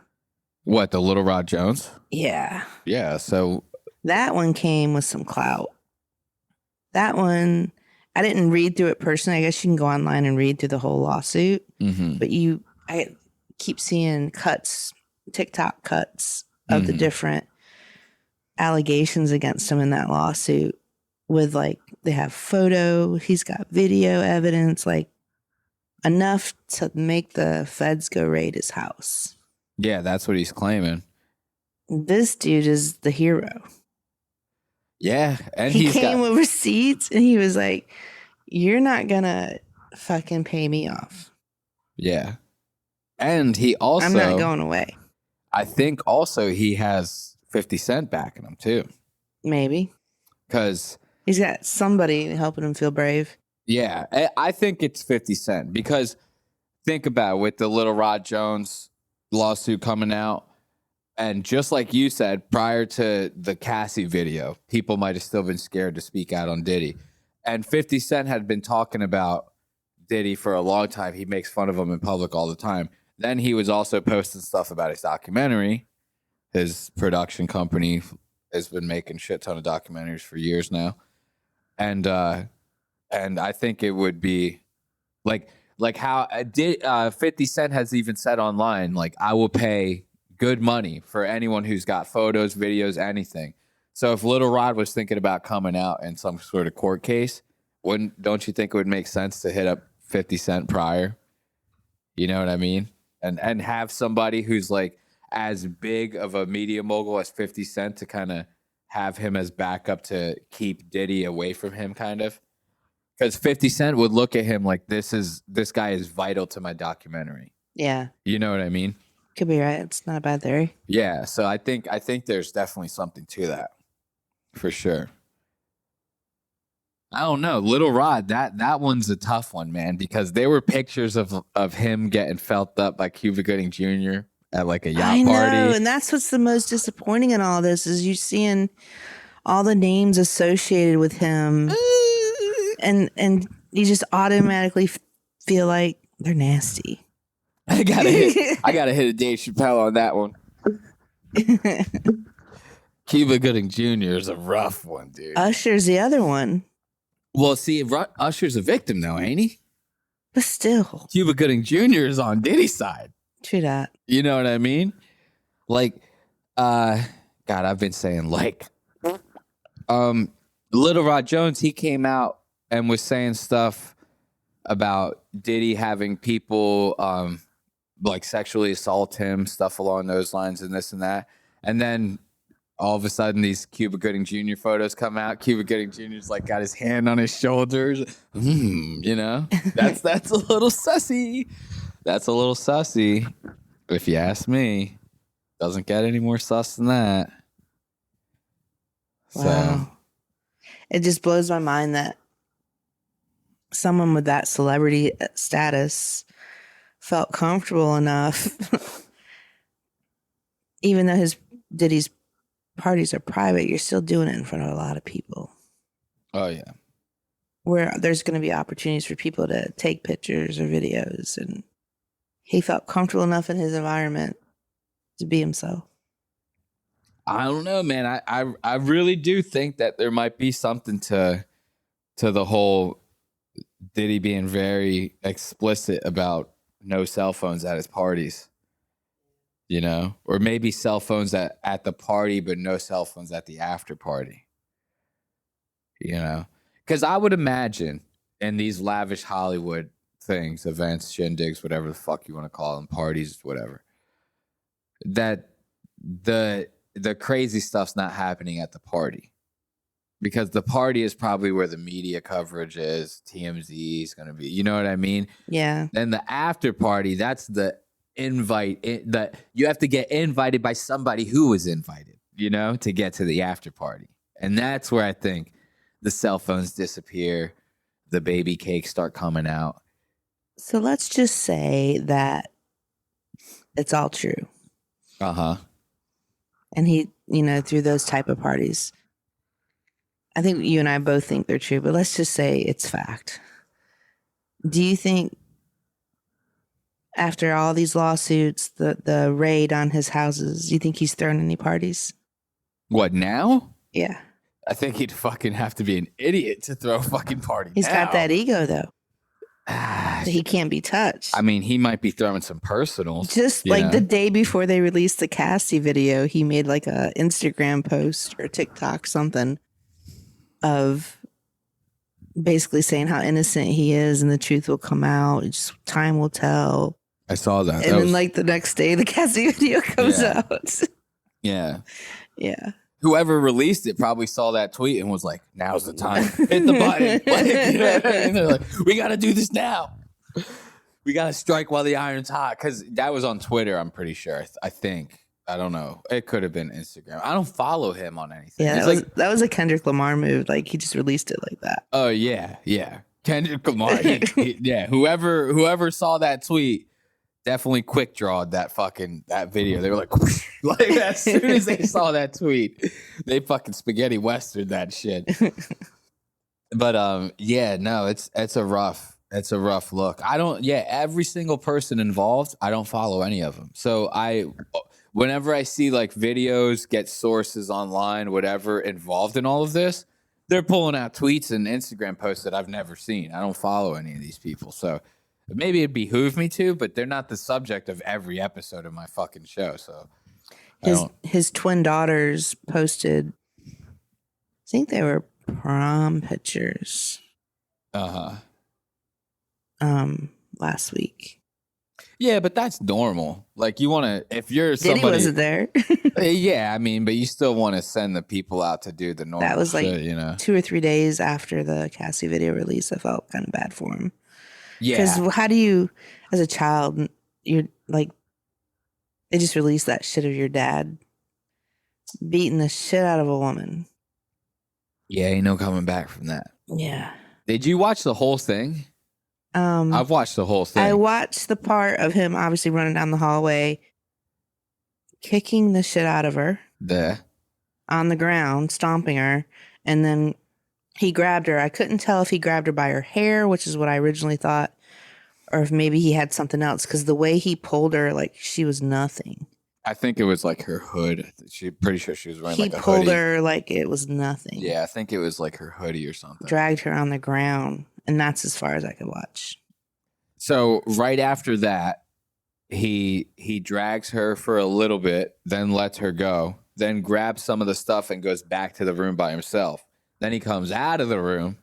What, the Little Rod Jones? Yeah. Yeah, so that one came with some clout. That one, I didn't read through it personally. I guess you can go online and read through the whole lawsuit. Mm-hmm. But I keep seeing TikTok cuts of the different allegations against him in that lawsuit with like, they have photo, he's got video evidence, like enough to make the feds go raid his house. Yeah, that's what he's claiming. This dude is the hero. Yeah, and he came with receipts and he was like, you're not gonna fucking pay me off. Yeah. And he also, I'm not going away. I think also he has 50 Cent backing him too. Maybe. Because he's got somebody helping him feel brave. Yeah, I think it's 50 Cent because think about it, with the Little Rod Jones lawsuit coming out, and just like you said, prior to the Cassie video, people might have still been scared to speak out on Diddy. And 50 Cent had been talking about Diddy for a long time. He makes fun of him in public all the time. Then he was also posting stuff about his documentary. His production company has been making shit ton of documentaries for years now. And I think it would be like how 50 Cent has even said online, like, I will pay good money for anyone who's got photos, videos, anything. So if Little Rod was thinking about coming out in some sort of court case, don't you think it would make sense to hit up 50 Cent prior? You know what I mean? And have somebody who's like as big of a media mogul as 50 Cent to kind of have him as backup to keep Diddy away from him, kind of. Because 50 Cent would look at him like this guy is vital to my documentary. Yeah. You know what I mean? Could be right. It's not a bad theory. Yeah. So I think there's definitely something to that. For sure. I don't know. Little Rod, that one's a tough one, man, because there were pictures of him getting felt up by Cuba Gooding Jr. at like a yacht party. I know, and that's what's the most disappointing in all this is you seeing all the names associated with him. And you just automatically feel like they're nasty. I gotta hit a Dave Chappelle on that one. Cuba Gooding Jr. is a rough one, dude. Usher's the other one. Well, see, Usher's a victim now, ain't he? But still. Cuba Gooding Jr. is on Diddy's side. True that. You know what I mean? Like, God, I've been saying like. Little Rod Jones, he came out and was saying stuff about Diddy having people like sexually assault him, stuff along those lines and this and that. And then all of a sudden these Cuba Gooding Jr. photos come out. Cuba Gooding Jr.'s like got his hand on his shoulders. You know? That's a little sussy. That's a little sussy. If you ask me. Doesn't get any more sus than that. Wow. So It just blows my mind that someone with that celebrity status felt comfortable enough, even though Diddy's parties are private, you're still doing it in front of a lot of people. Oh, yeah. Where there's going to be opportunities for people to take pictures or videos. And he felt comfortable enough in his environment to be himself. I don't know, man. I really do think that there might be something to the whole Diddy being very explicit about no cell phones at his parties. You know? Or maybe cell phones at the party, but no cell phones at the after party. You know? Because I would imagine in these lavish Hollywood things, events, shindigs, whatever the fuck you want to call them, parties, whatever, that the crazy stuff's not happening at the party. Because the party is probably where the media coverage is. TMZ is going to be, you know what I mean? Yeah. Then the after party, that's the invite. That you have to get invited by somebody who was invited, you know, to get to the after party. And that's where I think the cell phones disappear. The baby cakes start coming out. So let's just say that it's all true. Uh-huh. And he, you know, through those type of parties. I think you and I both think they're true, but let's just say it's fact. Do you think after all these lawsuits, the raid on his houses, do you think he's thrown any parties? What, now? Yeah. I think he'd fucking have to be an idiot to throw a fucking party. He's got that ego, though. He can't be touched. I mean, he might be throwing some personals. Just like the day before they released the Cassie video, he made like a Instagram post or TikTok something of basically saying how innocent he is and the truth will come out. Just time will tell. I saw that. And then like the next day, the Cassie video comes out. Yeah. Yeah. Whoever released it probably saw that tweet and was like, now's the time. Hit the button. Like, you know, and they're like, we got to do this now. We got to strike while the iron's hot. Because that was on Twitter, I'm pretty sure. I think. I don't know. It could have been Instagram. I don't follow him on anything. Yeah, that was a Kendrick Lamar move. Like, he just released it like that. Oh, yeah. Yeah. Kendrick Lamar. Yeah. Whoever saw that tweet definitely quick drawed that video. They were like, whoosh. Like as soon as they saw that tweet, they fucking spaghetti western that shit. But yeah, no, it's a rough look. Every single person involved, I don't follow any of them. So whenever I see like videos, get sources online, whatever, involved in all of this, they're pulling out tweets and Instagram posts that I've never seen. I don't follow any of these people. So maybe it'd behoove me to, but they're not the subject of every episode of my fucking show. So his twin daughters posted, I think they were prom pictures. Last week. Yeah, but that's normal. Like you want to, if you're somebody, Diddy wasn't there. Yeah, I mean, but you still want to send the people out to do the normal. That was like shit, you know, 2 or 3 days after the Cassie video release. I felt kind of bad for him. Yeah, because how do you, as a child, you're like, they just released that shit of your dad beating the shit out of a woman. Yeah, ain't no coming back from that. Yeah. Did you watch the whole thing? I've watched the whole thing. I watched the part of him obviously running down the hallway, kicking the shit out of her. On the ground, stomping her. And then he grabbed her. I couldn't tell if he grabbed her by her hair, which is what I originally thought, or if maybe he had something else. Because the way he pulled her, like she was nothing. I think it was like her hood. Pretty sure she was wearing like a hoodie. He pulled her like it was nothing. Yeah, I think it was like her hoodie or something. Dragged her on the ground. And that's as far as I could watch. So right after that, he drags her for a little bit, then lets her go, then grabs some of the stuff and goes back to the room by himself. Then he comes out of the room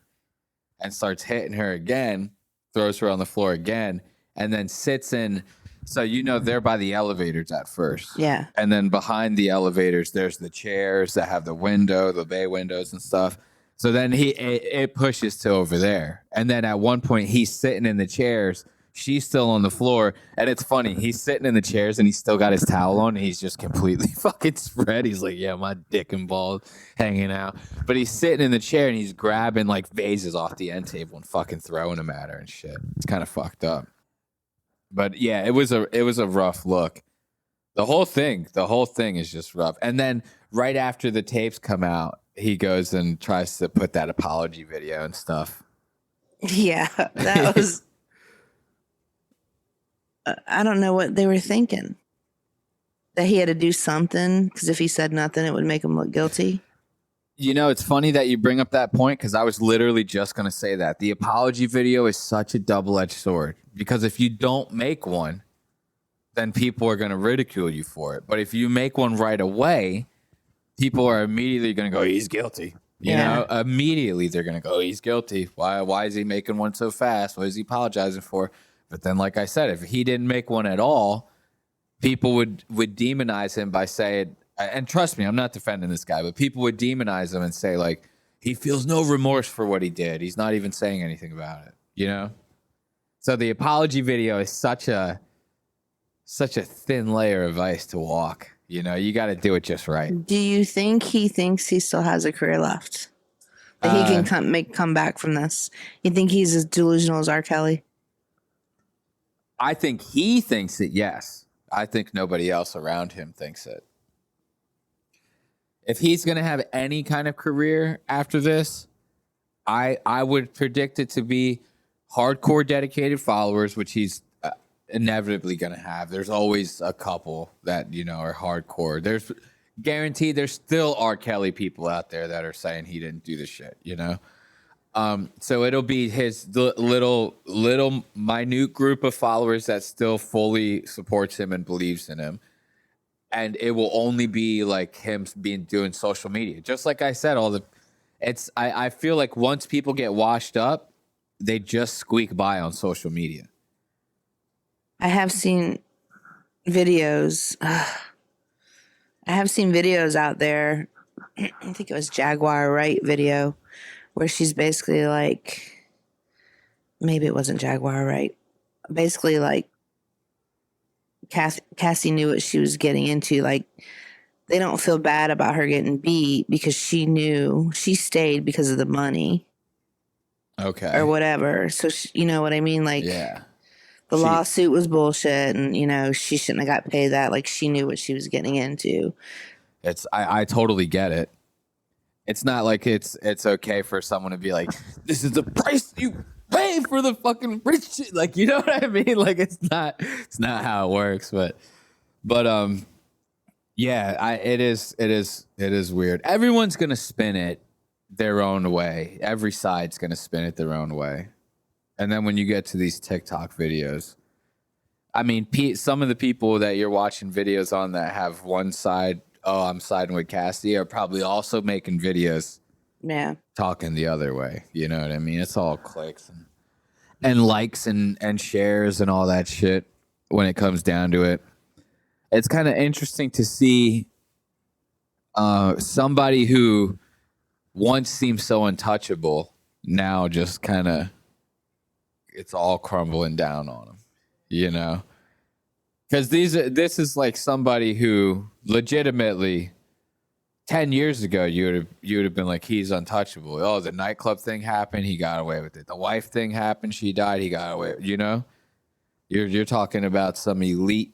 and starts hitting her again, throws her on the floor again, and then sits in. So, you know, they're by the elevators at first. Yeah. And then behind the elevators, there's the chairs that have the window, the bay windows and stuff. So then it pushes to over there. And then at one point, he's sitting in the chairs. She's still on the floor. And it's funny. He's sitting in the chairs and he's still got his towel on. And he's just completely fucking spread. He's like, yeah, my dick and balls hanging out. But he's sitting in the chair and he's grabbing like vases off the end table and fucking throwing them at her and shit. It's kind of fucked up. But yeah, it was a rough look. The whole thing is just rough. And then right after the tapes come out, he goes and tries to put that apology video and stuff. Yeah, that was... I don't know what they were thinking. That he had to do something, because if he said nothing, it would make him look guilty. You know, it's funny that you bring up that point, because I was literally just going to say that. The apology video is such a double-edged sword, because if you don't make one, then people are going to ridicule you for it. But if you make one right away, people are immediately going to go, he's guilty. You know, immediately they're gonna go, he's guilty. Why is he making one so fast? What is he apologizing for? But then, like I said, if he didn't make one at all, people would demonize him by saying, and trust me, I'm not defending this guy, but people would demonize him and say, like, he feels no remorse for what he did. He's not even saying anything about it, you know? So the apology video is such a thin layer of ice to walk. You know, you got to do it just right. Do you think he thinks he still has a career left? That he can come back from this? You think he's as delusional as R. Kelly? I think he thinks it, yes. I think nobody else around him thinks it. If he's going to have any kind of career after this, I would predict it to be hardcore dedicated followers, which he's inevitably going to have. There's always a couple that, you know, are hardcore. There's guaranteed there's still R. Kelly people out there that are saying he didn't do the shit, you know? So it'll be his little minute group of followers that still fully supports him and believes in him. And it will only be like him doing social media. Just like I said, I feel like once people get washed up, they just squeak by on social media. I have seen videos. I have seen videos out there. I think it was Jaguar Wright video where she's basically like, maybe it wasn't Jaguar Wright. Basically like Cassie knew what she was getting into. Like they don't feel bad about her getting beat because she knew she stayed because of the money. Okay. Or whatever. So you know what I mean? Like, yeah. The lawsuit was bullshit, and you know she shouldn't have got paid that. Like she knew what she was getting into. I totally get it. It's not like it's okay for someone to be like, this is the price you pay for the fucking rich shit. Like, you know what I mean? Like it's not how it works. But yeah, it is weird. Everyone's gonna spin it their own way. Every side's gonna spin it their own way. And then when you get to these TikTok videos, I mean, some of the people that you're watching videos on that have one side, oh, I'm siding with Cassie, are probably also making videos talking the other way. You know what I mean? It's all clicks and likes and shares and all that shit when it comes down to it. It's kind of interesting to see somebody who once seemed so untouchable now just kind of, it's all crumbling down on them, you know? Because this is like somebody who legitimately 10 years ago you would have been like, he's untouchable. Oh, the nightclub thing happened, he got away with it. The wife thing happened, she died, he got away with it. You know? You're talking about some elite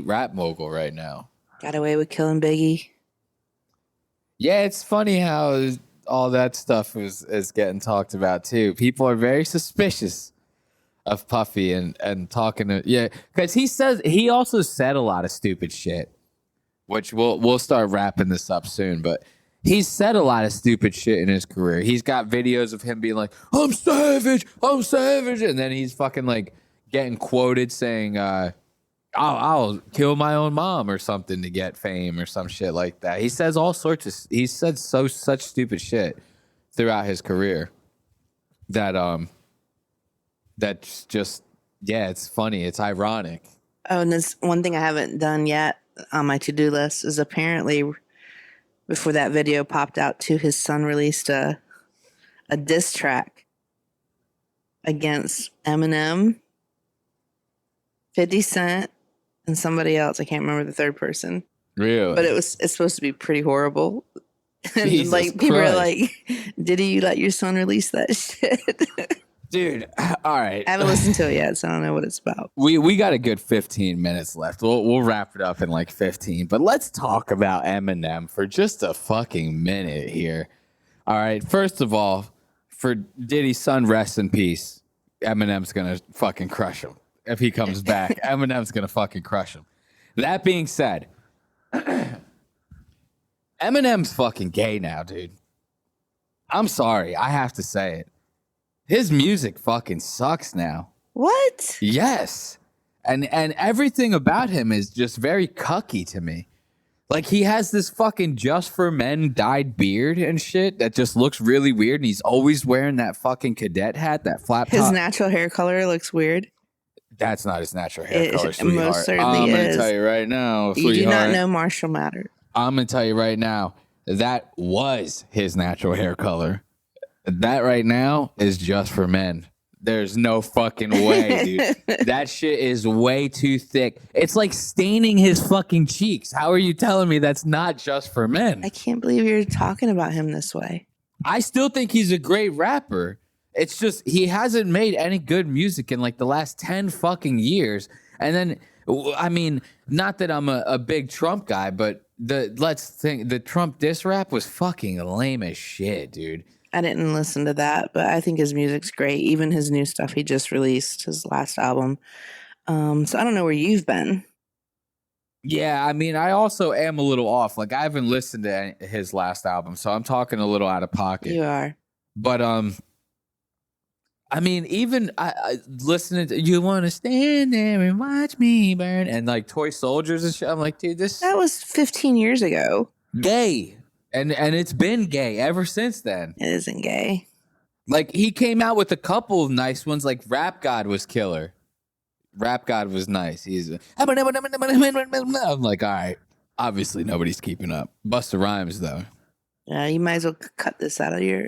rap mogul right now. Got away with killing Biggie. Yeah, it's funny how all that stuff is getting talked about too. People are very suspicious of Puffy and talking to because he also said a lot of stupid shit, which we'll start wrapping this up soon. But he's said a lot of stupid shit in his career. He's got videos of him being like, I'm savage, and then he's fucking like getting quoted saying, I'll kill my own mom or something to get fame or some shit like that. He says all sorts of. He said such stupid shit throughout his career that's just it's funny. It's ironic. Oh, and there's one thing I haven't done yet on my to-do list is apparently before that video popped out too, his son released a diss track against Eminem, 50 Cent, and somebody else. I can't remember the third person. Really? But it's supposed to be pretty horrible. And Jesus like people Christ. are like, Diddy, you let your son release that shit? Dude, all right. I haven't listened to it yet, so I don't know what it's about. We got a good 15 minutes left. We'll wrap it up in like 15. But let's talk about Eminem for just a fucking minute here. All right. First of all, for Diddy's son, rest in peace. Eminem's gonna fucking crush him. If he comes back, Eminem's going to fucking crush him. That being said, Eminem's fucking gay now, dude. I'm sorry. I have to say it. His music fucking sucks now. What? Yes. And everything about him is just very cucky to me. Like, he has this fucking Just for Men dyed beard and shit that just looks really weird. And he's always wearing that fucking cadet hat, that flat top. His natural hair color looks weird. That's not his natural hair color, It sweetheart. most certainly I'm going to is. tell you right now, You sweetheart. do not know Marshall Matter. I'm going to tell you right now, that was his natural hair color. That right now is Just for Men. There's no fucking way, dude. That shit is way too thick. It's like staining his fucking cheeks. How are you telling me that's not Just for Men? I can't believe you're talking about him this way. I still think he's a great rapper. It's just he hasn't made any good music in like the last 10 fucking years. And then, I mean, not that I'm a big Trump guy, but the Trump diss rap was fucking lame as shit, dude. I didn't listen to that, but I think his music's great. Even his new stuff he just released, his last album. So I don't know where you've been. Yeah, I mean, I also am a little off. Like, I haven't listened to his last album, so I'm talking a little out of pocket. You are. But I mean, even I listening to "You Want to Stand There and Watch Me Burn" and like Toy Soldiers and shit. I'm like, dude, that was 15 years ago. Gay. And it's been gay ever since then. It isn't gay. Like, he came out with a couple of nice ones. Like, Rap God was killer. Rap God was nice. I'm like, all right. Obviously, nobody's keeping up. Busta Rhymes, though. Yeah, you might as well cut this out of your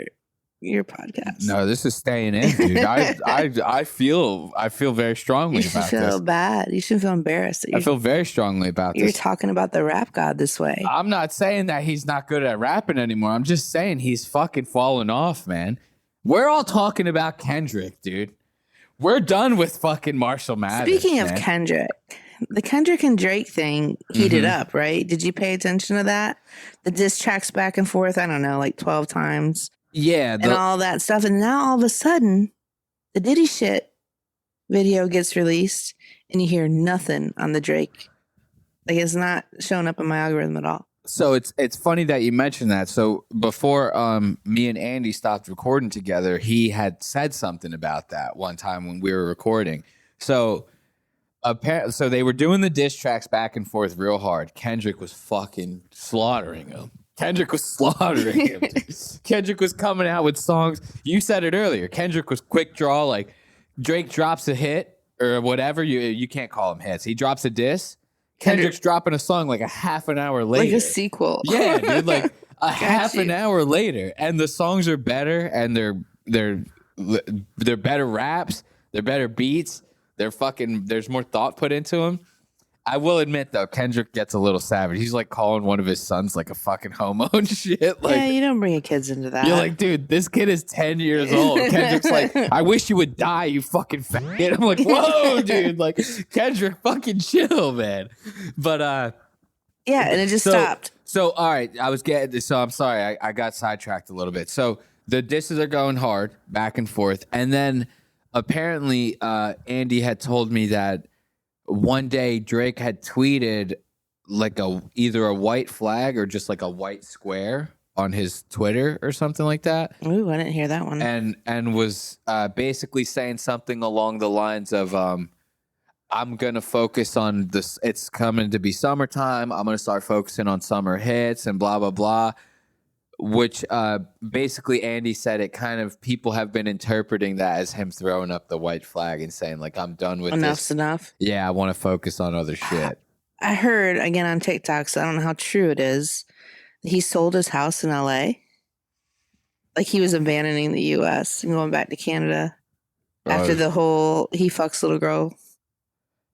podcast. No, this is staying in, dude. I feel very strongly you should about feel this. bad. You shouldn't feel embarrassed. I feel very strongly about You're this. talking about the rap god this way. I'm not saying that he's not good at rapping anymore. I'm just saying he's fucking falling off, man. We're all talking about Kendrick, dude. We're done with fucking Marshall Mathers. Speaking of man. Kendrick, the Kendrick and Drake thing heated up, right? Did you pay attention to that? The diss tracks back and forth, I don't know, like 12 times. Yeah. And all that stuff. And now all of a sudden, the Diddy shit video gets released and you hear nothing on the Drake. Like, it's not showing up in my algorithm at all. So it's funny that you mentioned that. So before me and Andy stopped recording together, he had said something about that one time when we were recording. So so they were doing the diss tracks back and forth real hard. Kendrick was fucking slaughtering him. Kendrick was slaughtering him. Kendrick was coming out with songs. You said it earlier. Kendrick was quick draw. Like, Drake drops a hit or whatever. You can't call them hits. He drops a diss. Kendrick's dropping a song like a half an hour later. Like a sequel. Yeah, dude. Like a half an hour later. And the songs are better and they're better raps. They're better beats. There's more thought put into them. I will admit, though, Kendrick gets a little savage. He's like calling one of his sons like a fucking homo and shit. Like, yeah, you don't bring your kids into that. You're like, dude, this kid is 10 years old. Kendrick's like, I wish you would die, you fucking faggot. I'm like, whoa, dude. Like, Kendrick, fucking chill, man. But, yeah, and it just stopped. So, all right, so I'm sorry, I got sidetracked a little bit. So the disses are going hard, back and forth. And then apparently Andy had told me that one day Drake had tweeted like either a white flag or just like a white square on his Twitter or something like that. Ooh, I didn't hear that one. And was basically saying something along the lines of I'm going to focus on this. It's coming to be summertime. I'm going to start focusing on summer hits and blah, blah, blah. Which basically Andy said it kind of, people have been interpreting that as him throwing up the white flag and saying like, I'm done with Enough's this. enough. Yeah, I want to focus on other shit. I heard again on TikTok, so I don't know how true it is. He sold his house in LA. Like, he was abandoning the US and going back to Canada after the whole he fucks little girl.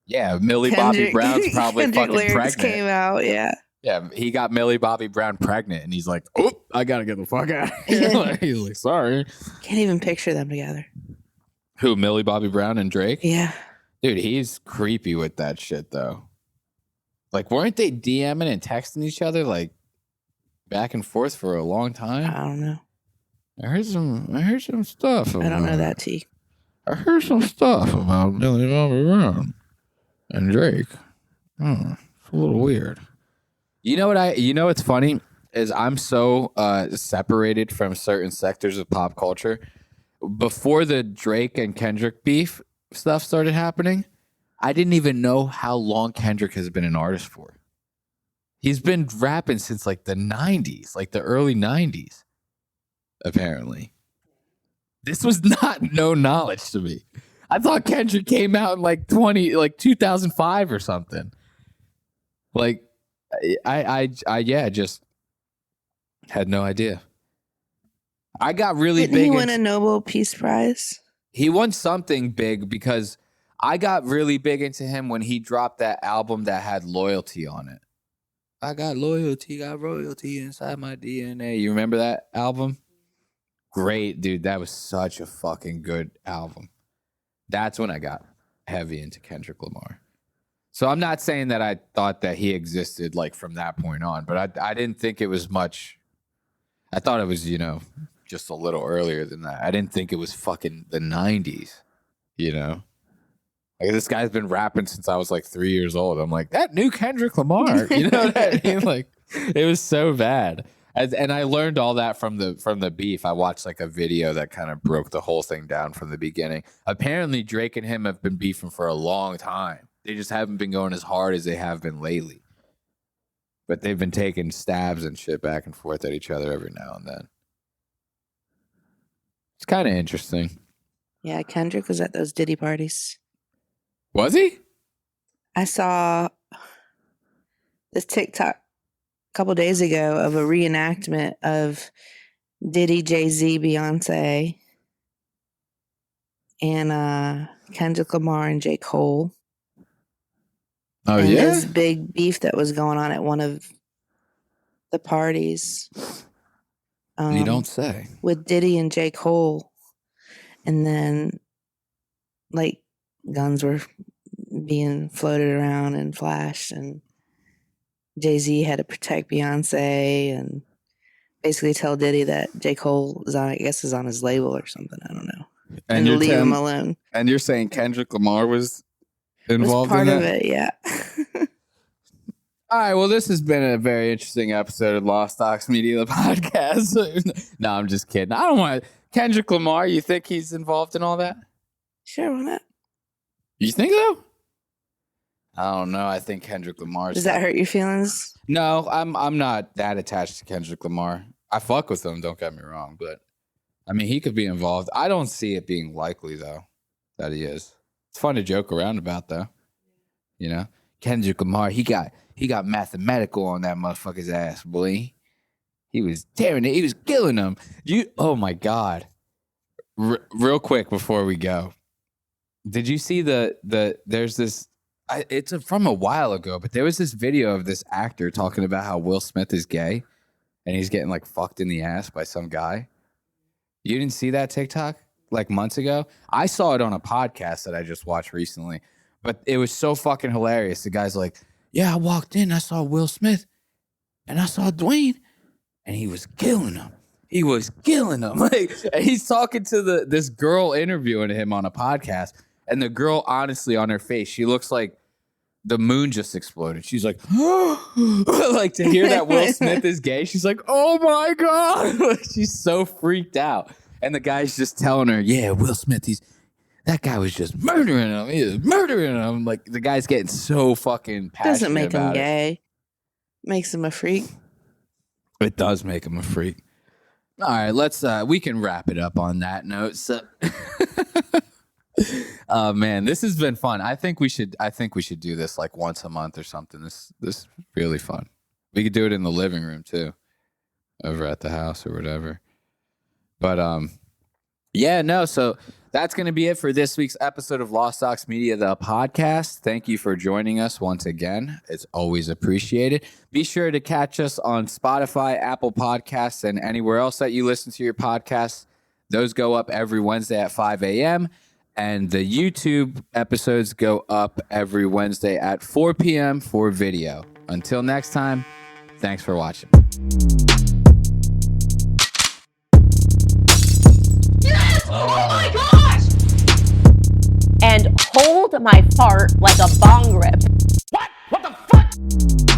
Yeah, Millie Bobby Brown's probably Kendrick fucking lyrics pregnant. came out, yeah. Yeah, he got Millie Bobby Brown pregnant, and he's like, "Oh, I gotta get the fuck out of here." He's like, "Sorry." Can't even picture them together. Who, Millie Bobby Brown and Drake? Yeah, dude, he's creepy with that shit though. Like, weren't they DMing and texting each other like back and forth for a long time? I don't know. I heard some stuff. I don't know that, T. I heard some stuff about Millie Bobby Brown and Drake. It's a little weird. You know what's funny is I'm so separated from certain sectors of pop culture. Before the Drake and Kendrick beef stuff started happening, I didn't even know how long Kendrick has been an artist for. He's been rapping since like the 90s, like the early 90s, apparently. This was not no knowledge to me. I thought Kendrick came out in like 2005 or something. Like, I just had no idea. I got really Didn't big. he win a Nobel Peace Prize? He won something big because I got really big into him when he dropped that album that had Loyalty on it. I got loyalty, got royalty inside my DNA. You remember that album? Great, dude. That was such a fucking good album. That's when I got heavy into Kendrick Lamar. So I'm not saying that I thought that he existed like from that point on, but I didn't think it was much. I thought it was, just a little earlier than that. I didn't think it was fucking the 90s, Like, this guy's been rapping since I was like 3 years old. I'm like, that new Kendrick Lamar. You know what I mean? Like, it was so bad. And I learned all that from the beef. I watched like a video that kind of broke the whole thing down from the beginning. Apparently, Drake and him have been beefing for a long time. They just haven't been going as hard as they have been lately. But they've been taking stabs and shit back and forth at each other every now and then. It's kind of interesting. Yeah, Kendrick was at those Diddy parties. Was he? I saw this TikTok a couple days ago of a reenactment of Diddy, Jay-Z, Beyonce, and Kendrick Lamar and J. Cole. Oh, and yeah? this big beef that was going on at one of the parties. You don't say. With Diddy and J. Cole. And then, like, guns were being floated around and flashed, and Jay-Z had to protect Beyonce and basically tell Diddy that J. Cole is on his label or something. I don't know. And to leave him alone. And you're saying Kendrick Lamar was involved was part in of that? it, yeah. All right, well, this has been a very interesting episode of Lost Aux Media, the podcast. No, I'm just kidding. I don't want Kendrick Lamar. You think he's involved in all that? Sure, why not? You think so? I don't know. I think Kendrick Lamar. Does that hurt your feelings? No, I'm not that attached to Kendrick Lamar. I fuck with him, don't get me wrong, but I mean, he could be involved. I don't see it being likely though that he is. It's fun to joke around about though. Kendrick Lamar, he got mathematical on that motherfucker's ass, boy. He was tearing it. He was killing him. Oh my God. Real quick before we go. Did you see there's this, it's from a while ago, but there was this video of this actor talking about how Will Smith is gay and he's getting like fucked in the ass by some guy. You didn't see that TikTok like months ago? I saw it on a podcast that I just watched recently, but it was so fucking hilarious. The guy's like, yeah, I walked in, I saw Will Smith and I saw Dwayne and he was killing him. He was killing him. Like, and he's talking to this girl interviewing him on a podcast. And the girl, honestly, on her face, she looks like the moon just exploded. She's like, like to hear that Will Smith is gay. She's like, oh my God. She's so freaked out. And the guy's just telling her, yeah, Will Smith, that guy was just murdering him. He was murdering him. Like, the guy's getting so fucking passionate. Doesn't make him about gay. Makes him a freak. It does make him a freak. All right, let's we can wrap it up on that note. So oh man, this has been fun. I think we should do this like once a month or something. This is really fun. We could do it in the living room too, over at the house or whatever. But yeah, no, so that's going to be it for this week's episode of Lost Aux Media, the podcast. Thank you for joining us once again. It's always appreciated. Be sure to catch us on Spotify, Apple Podcasts, and anywhere else that you listen to your podcasts. Those go up every Wednesday at 5 a.m. And the YouTube episodes go up every Wednesday at 4 p.m. for video. Until next time, thanks for watching. Yes! Oh my gosh! And hold my fart like a bong rip. What? What the fuck?